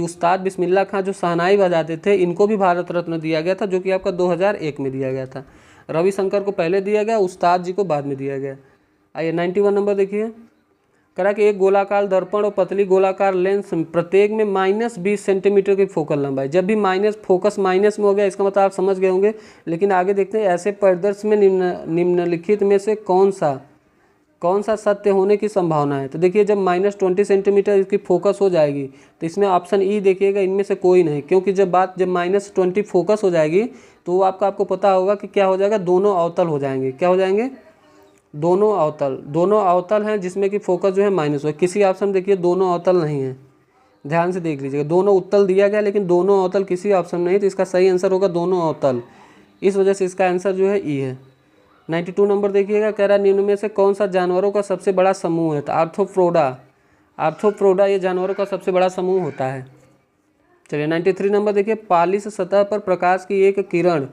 उस्ताद बिस्मिल्लाह खां जो शहनाई बजाते थे इनको भी भारत रत्न दिया गया था, जो कि आपका 2001 में दिया गया था। रविशंकर को पहले दिया गया, उस्ताद जी को बाद में दिया गया। आइए 91 नंबर देखिए, करा कि एक गोलाकार दर्पण और पतली गोलाकार लेंस प्रत्येक में -20 सेंटीमीटर की फोकल लंबाई। जब भी फोकस माइनस में हो गया इसका मतलब आप समझ गए होंगे। लेकिन आगे देखते हैं, ऐसे परिदृश्य में निम्नलिखित में से कौन सा सत्य होने की संभावना है? तो देखिए, जब -20 सेंटीमीटर इसकी फोकस हो जाएगी तो इसमें ऑप्शन ई देखिएगा, इनमें से कोई नहीं, क्योंकि जब -20 फोकस हो जाएगी तो वो आपको पता होगा कि क्या हो जाएगा, दोनों अवतल हो जाएंगे। क्या हो जाएंगे? दोनों अवतल हैं जिसमें कि फोकस जो है माइनस हो। किसी ऑप्शन देखिए दोनों अवतल नहीं है, ध्यान से देख लीजिएगा। दोनों उत्तल दिया गया लेकिन दोनों अवतल किसी ऑप्शन में नहीं, तो इसका सही आंसर होगा दोनों अवतल। इस वजह से इसका आंसर जो है ई है। 92 नंबर देखिएगा, कह रहा है निम्न में से कौन सा जानवरों का सबसे बड़ा समूह है? तो आर्थ्रोपोडा ये जानवरों का सबसे बड़ा समूह होता है। चलिए 93 नंबर देखिए, पालिश सतह पर प्रकाश की एक किरण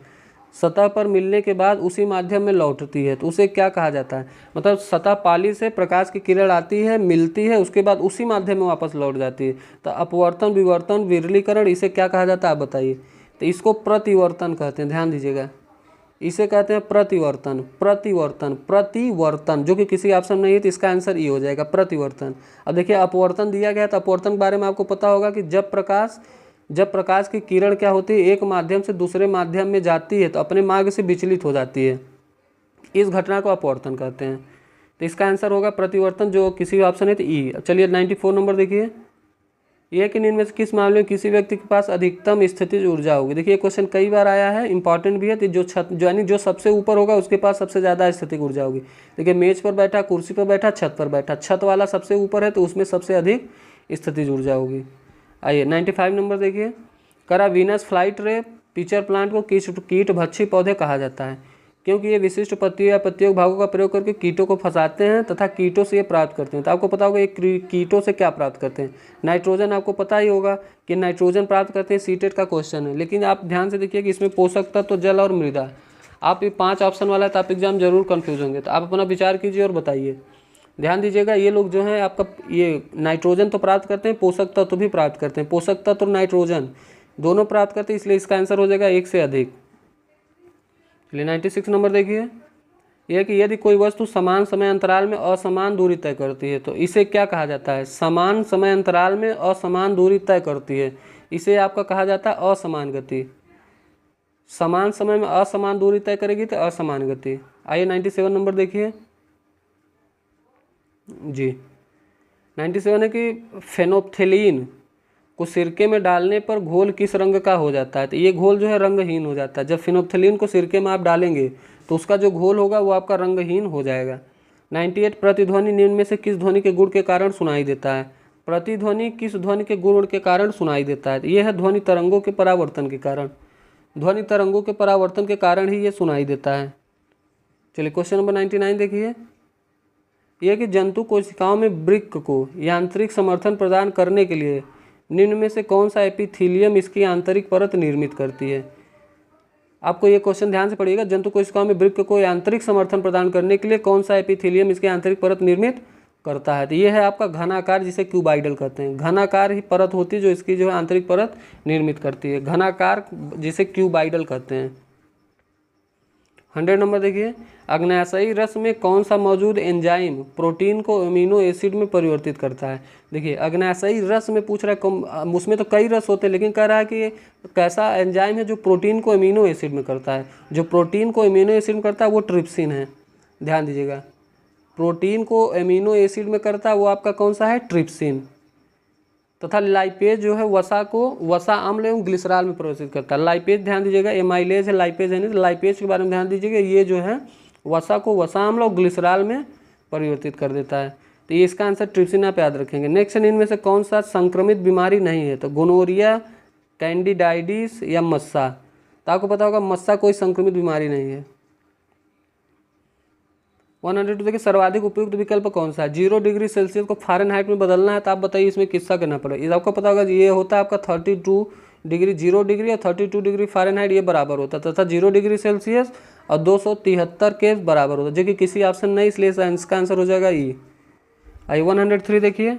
सतह पर मिलने के बाद उसी माध्यम में लौटती है, तो उसे क्या कहा जाता है? मतलब सतह पाली से प्रकाश की किरण आती है, मिलती है, उसके बाद उसी माध्यम में वापस लौट जाती है। तो अपवर्तन, विवर्तन, विरलीकरण, इसे क्या कहा जाता है आप बताइए? तो इसको प्रतिवर्तन कहते हैं। ध्यान दीजिएगा, इसे कहते हैं प्रतिवर्तन। प्रतिवर्तन प्रतिवर्तन जो कि किसी ऑप्शन में नहीं है, तो इसका आंसर ई हो जाएगा, प्रतिवर्तन। अब देखिए अपवर्तन दिया गया है, तो अपवर्तन के बारे में आपको पता होगा कि जब प्रकाश की किरण क्या होती है, एक माध्यम से दूसरे माध्यम में जाती है तो अपने मार्ग से विचलित हो जाती है, इस घटना को अपवर्तन कहते हैं। तो इसका आंसर होगा प्रतिवर्तन, जो किसी ऑप्शन है तो ई। चलिए 94 नंबर देखिए, ये कि इनमें से किस मामले में किसी व्यक्ति के पास अधिकतम स्थितिज ऊर्जा होगी। देखिए ये क्वेश्चन कई बार आया है, इंपॉर्टेंट भी है। तो जो सबसे ऊपर होगा उसके पास सबसे ज़्यादा स्थितिज ऊर्जा होगी। देखिए मेज पर बैठा, कुर्सी पर बैठा, छत पर बैठा, छत वाला सबसे ऊपर है तो उसमें सबसे अधिक स्थितिज ऊर्जा होगी। आइए 95 नंबर देखिए, करा वीनस फ्लाइट रे पिचर प्लांट को कीट भक्षी पौधे कहा जाता है, क्योंकि ये विशिष्ट पत्तियों या पत्तियों भागों का प्रयोग करके कीटों को फंसाते हैं तथा कीटों से ये प्राप्त करते हैं। तो आपको पता होगा ये कीटों से क्या प्राप्त करते हैं, नाइट्रोजन। आपको पता ही होगा कि नाइट्रोजन प्राप्त करते हैं, सीटेट का क्वेश्चन है। लेकिन आप ध्यान से देखिए कि इसमें पोषक तत्व तो जल और मृदा, आप ये 5 ऑप्शन वाला है तो आप एग्जाम जरूर कन्फ्यूज होंगे। तो आप अपना विचार कीजिए और बताइए। ध्यान दीजिएगा, ये लोग जो हैं आपका ये नाइट्रोजन तो प्राप्त करते हैं, पोषक तत्व भी प्राप्त करते हैं। पोषक तत्व और नाइट्रोजन दोनों प्राप्त करते हैं, इसलिए इसका आंसर हो जाएगा एक से अधिक। चलिए 96 नंबर देखिए, यह कि यदि कोई वस्तु समान समय अंतराल में असमान दूरी तय करती है तो इसे क्या कहा जाता है। समान समय अंतराल में असमान दूरी तय करती है, इसे आपका कहा जाता है असमान गति। समान समय में असमान दूरी तय करेगी तो असमान गति। आइए 97 नंबर देखिए जी, 97 है कि फेनोप्थेलीन को सिरके में डालने पर घोल किस रंग का हो जाता है। तो ये घोल जो है रंगहीन हो जाता है। जब फेनोप्थेलीन को सिरके में आप डालेंगे तो उसका जो घोल होगा वो आपका रंगहीन हो जाएगा। 98 प्रतिध्वनि निम्न में से किस ध्वनि के गुण के कारण सुनाई देता है। प्रतिध्वनि किस ध्वनि के गुण के कारण सुनाई देता है। तो ये है ध्वनि तरंगों के परावर्तन के कारण, ध्वनि तरंगों के परावर्तन के कारण ही ये सुनाई देता है। चलिए क्वेश्चन नंबर 99 देखिए, यह कि जंतु कोशिकाओं में वृक्क को यांत्रिक समर्थन प्रदान करने के लिए निम्न में से कौन सा एपिथीलियम इसकी आंतरिक परत निर्मित करती है। आपको ये क्वेश्चन ध्यान से पढ़िएगा, जंतु कोशिकाओं में वृक्क को यांत्रिक समर्थन प्रदान करने के लिए कौन सा एपिथीलियम इसकी आंतरिक परत निर्मित करता है। तो ये है आपका घनाकार, जिसे क्यूबाइडल कहते हैं। घनाकार ही परत होती है जो इसकी जो है आंतरिक परत निर्मित करती है, घनाकार जिसे क्यूबाइडल कहते हैं। 100 नंबर देखिए, अग्न्याशयी रस में कौन सा मौजूद एंजाइम प्रोटीन को अमीनो एसिड में परिवर्तित करता है। देखिए अग्न्याशयी रस में पूछ रहा है, उसमें तो कई रस होते हैं लेकिन कह रहा है कि कैसा एंजाइम है जो प्रोटीन को अमीनो एसिड में करता है। जो प्रोटीन को अमीनो एसिड में करता है वो ट्रिप्सिन है। ध्यान दीजिएगा, प्रोटीन को अमीनो एसिड में करता है वो आपका कौन सा है, ट्रिप्सिन। तथा लाइपेज जो है वसा को वसा अम्ल एवं ग्लिसरॉल में परिवर्तित करता है। लाइपेज ध्यान दीजिएगा, एमाइलेज है, लाइपेज है नहीं। तो लाइपेज के बारे में ध्यान दीजिएगा, ये जो है वसा को वसा अम्ल और ग्लिसरॉल में परिवर्तित कर देता है। तो ये इसका आंसर ट्रिप्सिन आप याद रखेंगे। नेक्स्ट इनमें से कौन सा संक्रमित बीमारी नहीं है। तो गोनोरिया, कैंडिडाइटिस या मस्सा। तो आपको पता होगा मस्सा कोई संक्रमित बीमारी नहीं है। 102 देखिए, सर्वाधिक उपयुक्त विकल्प कौन सा है। 0 डिग्री सेल्सियस को फ़ारेनहाइट में बदलना है तो आप बताइए इसमें किसका करना पड़ेगा। ये आपको पता होगा ये होता है आपका 32 डिग्री, 0 डिग्री और 32 डिग्री फ़ारेनहाइट ये बराबर होता है तथा 0 डिग्री सेल्सियस और 273 के बराबर होता है, जो कि किसी ऑप्शन नहीं, इसलिए इसका आंसर हो जाएगा ई। आइए 103 देखिए,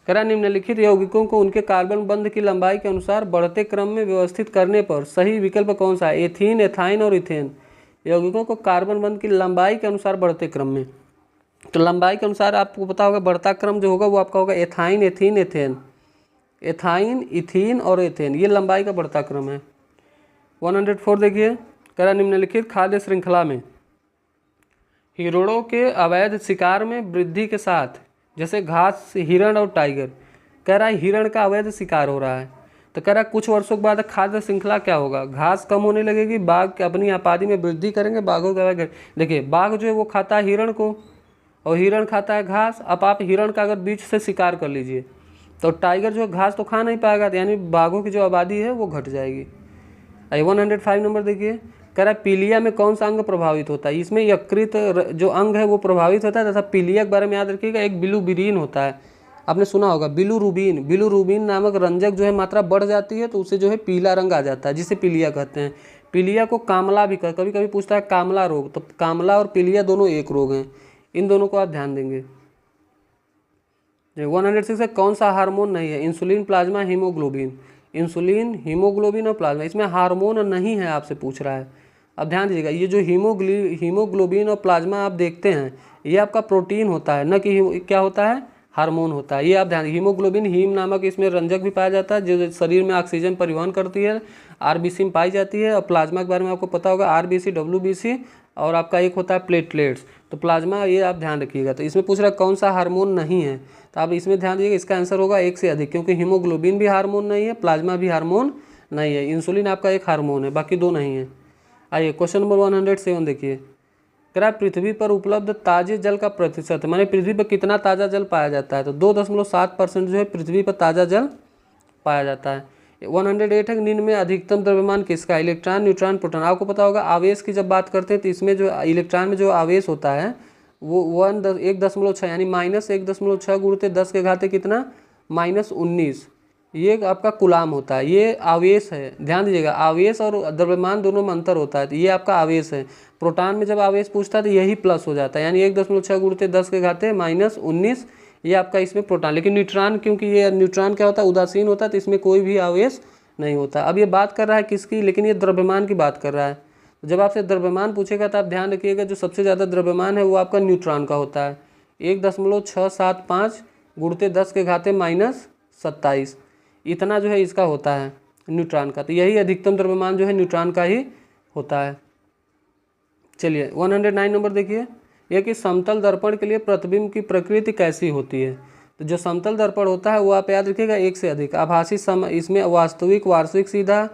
करा निम्नलिखित यौगिकों को उनके कार्बन बंध की लंबाई के अनुसार बढ़ते क्रम में व्यवस्थित करने पर सही विकल्प कौन सा है। एथीन, एथाइन और इथेन यौगिकों को कार्बन बंध की लंबाई के अनुसार बढ़ते क्रम में। तो लंबाई के अनुसार आपको पता होगा बढ़ता क्रम जो होगा वो आपका होगा ethyne, ethene, ethane. Ethyne, ethene और एथेन, ये लंबाई का बढ़ता क्रम है। 104 देखिए, करा निम्नलिखित खाद्य श्रृंखला में हिरणों के अवैध शिकार में वृद्धि के साथ, जैसे घास, हिरण और टाइगर, कह रहा है हिरण का अवैध शिकार हो रहा है। तो कह रहा है कुछ वर्षों के बाद खाद्य श्रृंखला क्या होगा, घास कम होने लगेगी, बाघ अपनी आबादी में वृद्धि करेंगे, बाघों का देखिए बाघ जो है वो खाता है हिरण को और हिरण खाता है घास। अब आप हिरण का अगर बीच से शिकार कर लीजिए तो टाइगर जो है घास तो खा नहीं पाएगा, यानी बाघों की जो आबादी है वो घट जाएगी। 105 नंबर देखिए, कह रहा है पीलिया में कौन सा अंग प्रभावित होता है। इसमें यकृत जो अंग है वो प्रभावित होता है तथा पीलिया के बारे में याद रखिएगा, एक बिलुबिरीन होता है, आपने सुना होगा बिलुरुबिन। बिलुरुबिन नामक रंजक जो है मात्रा बढ़ जाती है तो उसे जो है पीला रंग आ जाता है, जिसे पीलिया कहते हैं। पीलिया को कामला भी कभी कभी पूछता है कामला रोग, तो कामला और पीलिया दोनों एक रोग हैं, इन दोनों को आप ध्यान देंगे। 106 है, कौन सा हार्मोन नहीं है। Insulin, plasma, haemoglobin. Insulin, haemoglobin और प्लाज्मा, इसमें हार्मोन नहीं है आपसे पूछ रहा है। अब ध्यान दीजिएगा, ये जो हीमोग्लोबिन और प्लाज्मा आप देखते हैं, ये आपका प्रोटीन होता है, न कि क्या होता है, हार्मोन होता है। ये आप ध्यान, हीमोग्लोबिन हीम नामक इसमें रंजक भी पाया जाता है जो शरीर में ऑक्सीजन परिवहन करती है, आरबीसी में पाई जाती है। और प्लाज्मा के बारे में आपको पता होगा, आरबीसी, डब्ल्यूबीसी और आपका एक होता है प्लेटलेट्स। तो प्लाज्मा ये आप ध्यान रखिएगा। तो इसमें पूछ रहा है कौन सा हार्मोन नहीं है, तो आप इसमें ध्यान दीजिएगा, इसका आंसर होगा एक से अधिक, क्योंकि हीमोग्लोबिन भी हार्मोन नहीं है, प्लाज्मा भी हार्मोन नहीं है। इंसुलिन आपका एक हार्मोन है, बाकी दो नहीं है। आइए क्वेश्चन नंबर 107 देखिए, कह रहा है पृथ्वी पर उपलब्ध ताजे जल का प्रतिशत, माने पृथ्वी पर कितना ताज़ा जल पाया जाता है, तो 2.7% जो है पृथ्वी पर ताज़ा जल पाया जाता है। 108 है, निम्न में अधिकतम द्रव्यमान किसका, इलेक्ट्रॉन, न्यूट्रॉन, प्रोटॉन। आपको पता होगा आवेश की जब बात करते हैं तो इसमें जो इलेक्ट्रॉन में जो आवेश होता है वो 1.6 यानी -1.6 गुणित 10 के घाते कितना, -19, ये आपका कूलाम होता है। ये आवेश है, ध्यान दीजिएगा, आवेश और द्रव्यमान दोनों में अंतर होता है, तो ये आपका आवेश है। प्रोटॉन में जब आवेश पूछता है तो यही प्लस हो जाता है, यानी 1.6 गुणित 10 के घाते -19, ये आपका इसमें प्रोटॉन। लेकिन न्यूट्रॉन, क्योंकि ये न्यूट्रॉन क्या होता है, उदासीन होता है, तो इसमें कोई भी आवेश नहीं होता। अब ये बात कर रहा है किसकी, लेकिन ये द्रव्यमान की बात कर रहा है। जब आपसे द्रव्यमान पूछेगा तो आप ध्यान रखिएगा, जो सबसे ज़्यादा द्रव्यमान है वो आपका न्यूट्रॉन का होता है, 1.675 गुणित 10 के घाते -27, इतना जो है इसका होता है न्यूट्रॉन का। तो यही अधिकतम द्रव्यमान जो है न्यूट्रॉन का ही होता है। चलिए 109 नंबर देखिए, यह कि समतल दर्पण के लिए प्रतिबिंब की प्रकृति कैसी होती है। तो जो समतल दर्पण होता है वो आप याद रखिएगा एक से अधिक, आभासी इसमें वास्तविक, वार्षिक, सीधा,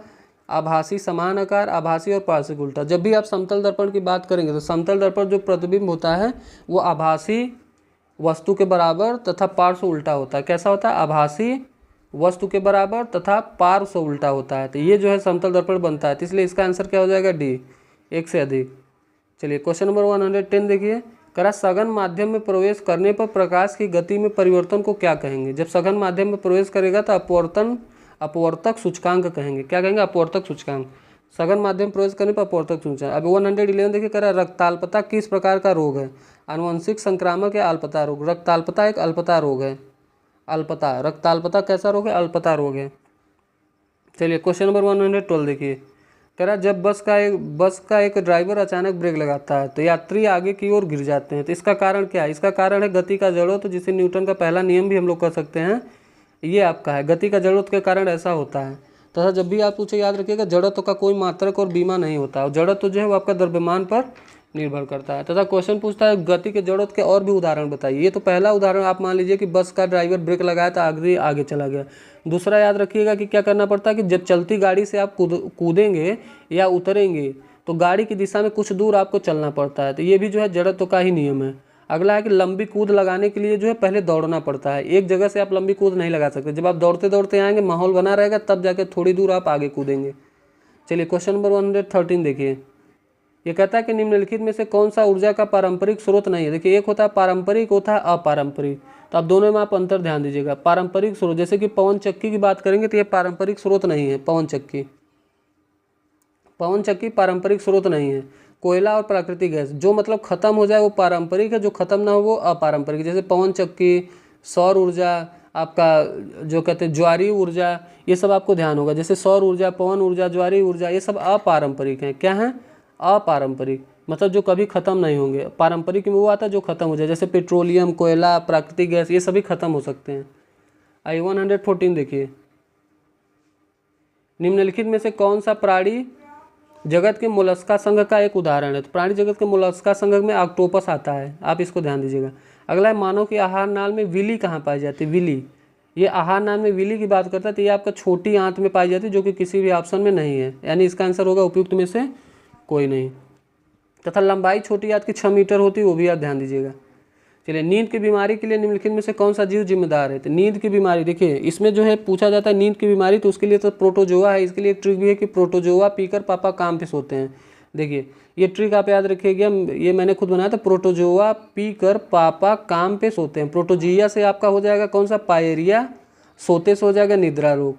आभासी, समान आकार, आभासी और पार्श्विक उल्टा। जब भी आप समतल दर्पण की बात करेंगे तो समतल दर्पण जो प्रतिबिंब होता है वो आभासी वस्तु के बराबर तथा पार्श्व उल्टा होता है। कैसा होता है, आभासी वस्तु के बराबर तथा पार्श्व उल्टा होता है। तो ये जो है समतल दर्पण बनता है, तो इसलिए इसका आंसर क्या हो जाएगा, डी, एक से अधिक। चलिए क्वेश्चन नंबर 110 देखिए, करा सघन माध्यम में प्रवेश करने पर प्रकाश की गति में परिवर्तन को क्या कहेंगे। जब सघन माध्यम में प्रवेश करेगा तो अपवर्तक सूचकांक कहेंगे। क्या कहेंगे, अपवर्तक सूचकांक। सघन माध्यम प्रवेश करने पर अपवर्तक सूचकांक। अब 111 देखिए, करा रक्ताल्पता किस प्रकार का रोग है, आनुवंशिक, संक्रामक या अल्पता रोग। रक्ताल्पता एक अल्पता रोग है, अल्पता, रक्ताल्पता कैसा रोग है, अल्पता रोग है। चलिए क्वेश्चन नंबर 112 देखिए, कह रहा जब बस का एक ड्राइवर अचानक ब्रेक लगाता है तो यात्री आगे की ओर गिर जाते हैं, तो इसका कारण क्या है, इसका कारण है गति का जड़त्व, जिसे न्यूटन का पहला नियम भी हम लोग कर सकते हैं, ये आपका है, गति का जड़त्व के कारण ऐसा होता है। तथा जब भी आप पूछे याद रखिएगा, जड़त्व का कोई मात्रक और बीमा नहीं होता, और जड़त्व जो है वो आपका द्रव्यमान पर निर्भर करता है। तथा क्वेश्चन पूछता है गति के जड़त्व के और भी उदाहरण बताइए। ये तो पहला उदाहरण आप मान लीजिए कि बस का ड्राइवर ब्रेक लगाया तो आगे चला गया। दूसरा याद रखिएगा कि क्या करना पड़ता है कि जब चलती गाड़ी से आप कूदेंगे या उतरेंगे तो गाड़ी की दिशा में कुछ दूर आपको चलना पड़ता है, तो ये भी जो है जड़त्व का ही नियम है। अगला है कि लंबी कूद लगाने के लिए जो है पहले दौड़ना पड़ता है, एक जगह से आप लंबी कूद नहीं लगा सकते। जब आप दौड़ते दौड़ते आएंगे, माहौल बना रहेगा, तब जाके थोड़ी दूर आप आगे कूदेंगे। चलिए क्वेश्चन नंबर 113 देखिए, ये कहता है कि निम्नलिखित में से कौन सा ऊर्जा का पारंपरिक स्रोत नहीं है। देखिए एक होता है पारंपरिक, होता है अपारंपरिक, तो आप दोनों में आप अंतर ध्यान दीजिएगा। पारंपरिक स्रोत जैसे कि पवन चक्की की बात करेंगे तो ये पारंपरिक स्रोत नहीं है, पवन चक्की पारंपरिक स्रोत नहीं है। कोयला और प्राकृतिक गैस जो मतलब खत्म हो जाए वो पारंपरिक है, जो खत्म ना हो वो अपारंपरिक। जैसे पवन चक्की, सौर ऊर्जा, आपका जो कहते हैं ज्वारीय ऊर्जा, ये सब आपको ध्यान होगा। जैसे सौर ऊर्जा, पवन ऊर्जा, ज्वारीय ऊर्जा, ये सब अपारंपरिक हैं। क्या हैं, अपारंपरिक, मतलब जो कभी ख़त्म नहीं होंगे। पारंपरिक में वो आता है जो ख़त्म हो जाए, जैसे पेट्रोलियम, कोयला, प्राकृतिक गैस, ये सभी खत्म हो सकते हैं। आई 114 देखिए, निम्नलिखित में से कौन सा प्राणी जगत के मोलस्का संघ का एक उदाहरण है। तो प्राणी जगत के मोलस्का संघ में ऑक्टोपस आता है, आप इसको ध्यान दीजिएगा। अगला है मानव के आहार नाल में विली कहाँ पाई जाती है। विली, ये आहार नाल में विली की बात करता है तो ये आपका छोटी आंत में पाई जाती है, जो कि किसी भी ऑप्शन में नहीं है, यानी इसका आंसर होगा उपयुक्त में से कोई नहीं। तथा लंबाई छोटी आंत की 6 मीटर होती है, वो भी आप ध्यान दीजिएगा। चलिए नींद की बीमारी के लिए निम्नलिखित में से कौन सा जीव जिम्मेदार है। तो नींद की बीमारी देखिए, इसमें जो है पूछा जाता है नींद की बीमारी, तो उसके लिए तो प्रोटोजोआ है। इसके लिए एक ट्रिक भी है कि प्रोटोजोआ पीकर पापा काम पे सोते हैं। देखिए ये ट्रिक आप याद रखिएगा, ये मैंने खुद बनाया था। प्रोटोजोआ पीकर पापा काम पे सोते हैं। प्रोटोजिया से आपका हो जाएगा कौन सा, पायरिया, सोते से हो जाएगा निद्रा रोग,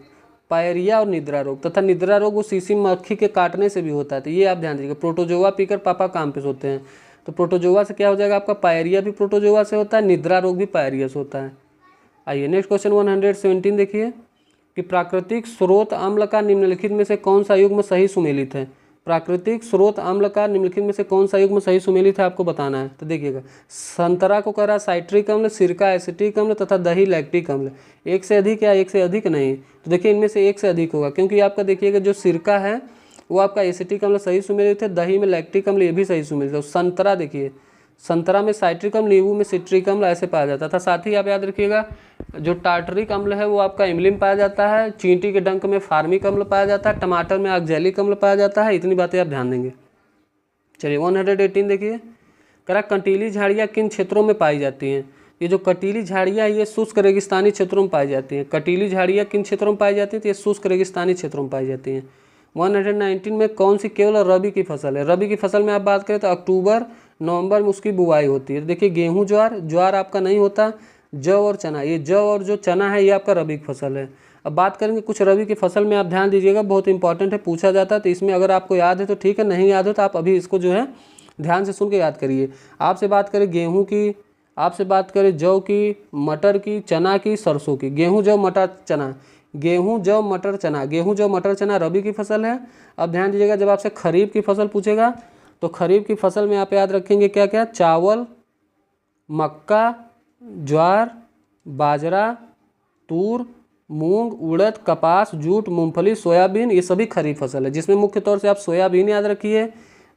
पायरिया और निद्रा रोग। तथा निद्रा रोग वो सीसी मक्खी के काटने से भी होता है, तो ये आप ध्यान दीजिएगा। प्रोटोजोआ पीकर पापा काम पे सोते हैं, तो प्रोटोजोआ से क्या हो जाएगा आपका, पायरिया भी प्रोटोजोआ से होता है, निद्रा रोग भी पायरिया से होता है। आइए नेक्स्ट क्वेश्चन 117 देखिए कि प्राकृतिक स्रोत अम्ल का निम्नलिखित में से कौन सा युग्म सही सुमेलित है। प्राकृतिक स्रोत अम्ल का निम्नलिखित में से कौन सा युग्म सही सुमेलित है आपको बताना है। तो देखिएगा, संतरा को कह रहा है साइट्रिक अम्ल, सिरका एसिटिक अम्ल तथा दही लैक्टिक अम्ल। एक से अधिक या एक से अधिक नहीं, तो देखिए इनमें से एक से अधिक होगा, क्योंकि आपका देखिएगा जो सिरका है वो आपका एसिटिक अम्ल सही सुमेलित है, दही में लैक्टिक अम्ल ये भी सही सुमेलित है। संतरा देखिए, संतरा में साइट्रिक अम्ल, नींबू में सिट्रिक अम्ल ऐसे पाया जाता था। साथ ही आप याद रखिएगा जो टार्टरिक अम्ल है वो आपका इमली में पाया जाता है, चींटी के डंक में फार्मिक अम्ल पाया जाता है, टमाटर में ऑक्जेलिक अम्ल पाया जाता है। इतनी बातें आप ध्यान देंगे। चलिए 118 देखिए, करा कंटीली झाड़ियाँ किन क्षेत्रों में पाई जाती हैं। ये जो कटीली झाड़ियाँ ये शुष्क रेगिस्तानी क्षेत्रों में पाई जाती हैं। कटीली झाड़ियाँ किन क्षेत्रों में पाई जाती हैं, तो ये शुष्क रेगिस्तानी क्षेत्रों में पाई जाती हैं। 119 में कौन सी केवल रबी की फसल है। रबी की फसल में आप बात करें तो अक्टूबर नवंबर में उसकी बुआई होती है। देखिए गेहूं, ज्वार आपका नहीं होता, जौ और चना, ये जौ और जो चना है ये आपका रबी की फसल है। अब बात करेंगे कुछ रबी की फसल में, आप ध्यान दीजिएगा, बहुत इंपॉर्टेंट है, पूछा जाता है। तो इसमें अगर आपको याद है तो ठीक है, नहीं याद हो तो आप अभी इसको जो है ध्यान से सुन के याद करिए। आपसे बात करें गेहूँ की, आपसे बात करें जौ की, मटर की, चना की, सरसों की। गेहूँ जौ मटर चना, गेहूं जौ मटर चना, गेहूं जौ मटर चना रबी की फसल है। अब ध्यान दीजिएगा, जब आपसे खरीफ की फसल पूछेगा तो खरीफ की फसल में आप याद रखेंगे क्या क्या, चावल, मक्का, ज्वार, बाजरा, तूर, मूंग, उड़द, कपास, जूट, मूंगफली, सोयाबीन, ये सभी खरीफ फसल है। जिसमें मुख्य तौर से आप सोयाबीन याद रखिए,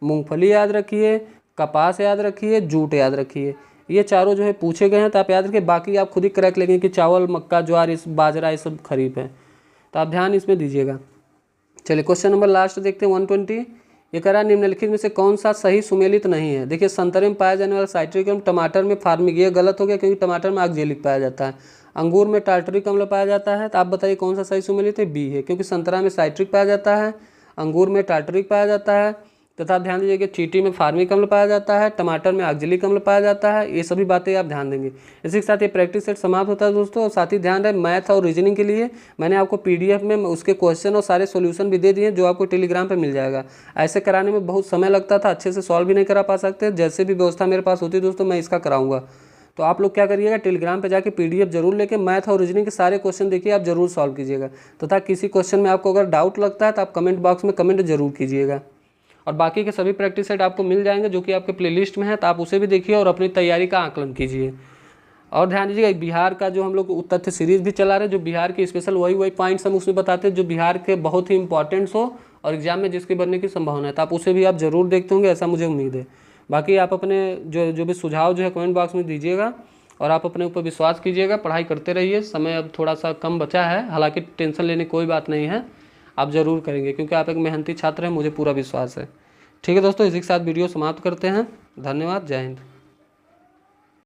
मूंगफली याद रखिए, कपास याद रखिए, जूट याद रखिए। ये चारों जो है पूछे गए हैं, तो आप याद रखिए। बाकी आप खुद ही करेक्ट लेंगे कि चावल, मक्का, ज्वार, इस बाजरा ये सब खरीफ है, तो आप ध्यान इसमें दीजिएगा। चलिए क्वेश्चन नंबर लास्ट देखते हैं 120। ये कह रहा है निम्नलिखित में से कौन सा सही सुमेलित नहीं है। देखिए संतरे में पाया जाने वाला साइट्रिक अम्ल, टमाटर में फार्मिक, ये गलत हो गया क्योंकि टमाटर में ऑक्जेलिक पाया जाता है। अंगूर में टार्टरिक अम्ल पाया जाता है, तो आप बताइए कौन सा सही सुमेलित है। बी है, क्योंकि संतरा में साइट्रिक पाया जाता है, अंगूर में टार्टरिक पाया जाता है, तथा ध्यान दीजिए कि चींटी में फार्मिक अम्ल पाया जाता है, टमाटर में ऑक्जेलिक अम्ल पाया जाता है। ये सभी बातें आप ध्यान देंगे। इसी के साथ ये प्रैक्टिस सेट समाप्त होता है दोस्तों। और साथ ही ध्यान रहे, मैथ और रीजनिंग के लिए मैंने आपको पीडीएफ में उसके क्वेश्चन और सारे सॉल्यूशन भी दे दिए, जो आपको टेलीग्राम पे मिल जाएगा। ऐसे कराने में बहुत समय लगता था, अच्छे से सॉल्व भी नहीं करा पा सकते। जैसे भी व्यवस्था मेरे पास होती है दोस्तों, मैं इसका कराऊंगा। तो आप लोग क्या करिएगा, टेलीग्राम पे जाके पीडीएफ जरूर लेके मैथ और रीजनिंग के सारे क्वेश्चन देखिए, आप जरूर सॉल्व कीजिएगा। तथा किसी क्वेश्चन में आपको अगर डाउट लगता है तो आप कमेंट बॉक्स में कमेंट जरूर कीजिएगा। और बाकी के सभी प्रैक्टिस सेट आपको मिल जाएंगे, जो कि आपके प्लेलिस्ट में है, तो आप उसे भी देखिए और अपनी तैयारी का आकलन कीजिए। और ध्यान दीजिएगा, बिहार का जो हम लोग तथ्य सीरीज भी चला रहे हैं, जो बिहार के स्पेशल वही पॉइंट्स हम उसमें बताते हैं जो बिहार के बहुत ही इंपॉर्टेंट्स हो और एग्जाम में जिसके बनने की संभावना है, तो आप उसे भी आप जरूर देखते होंगे, ऐसा मुझे उम्मीद है। बाकी आप अपने जो भी सुझाव जो है कमेंट बॉक्स में दीजिएगा, और आप अपने ऊपर विश्वास कीजिएगा, पढ़ाई करते रहिए। समय अब थोड़ा सा कम बचा है, हालांकि टेंशन लेने कोई बात नहीं है, आप ज़रूर करेंगे, क्योंकि आप एक मेहनती छात्र हैं, मुझे पूरा विश्वास है। ठीक है दोस्तों, इसी के साथ वीडियो समाप्त करते हैं। धन्यवाद, जय हिंद।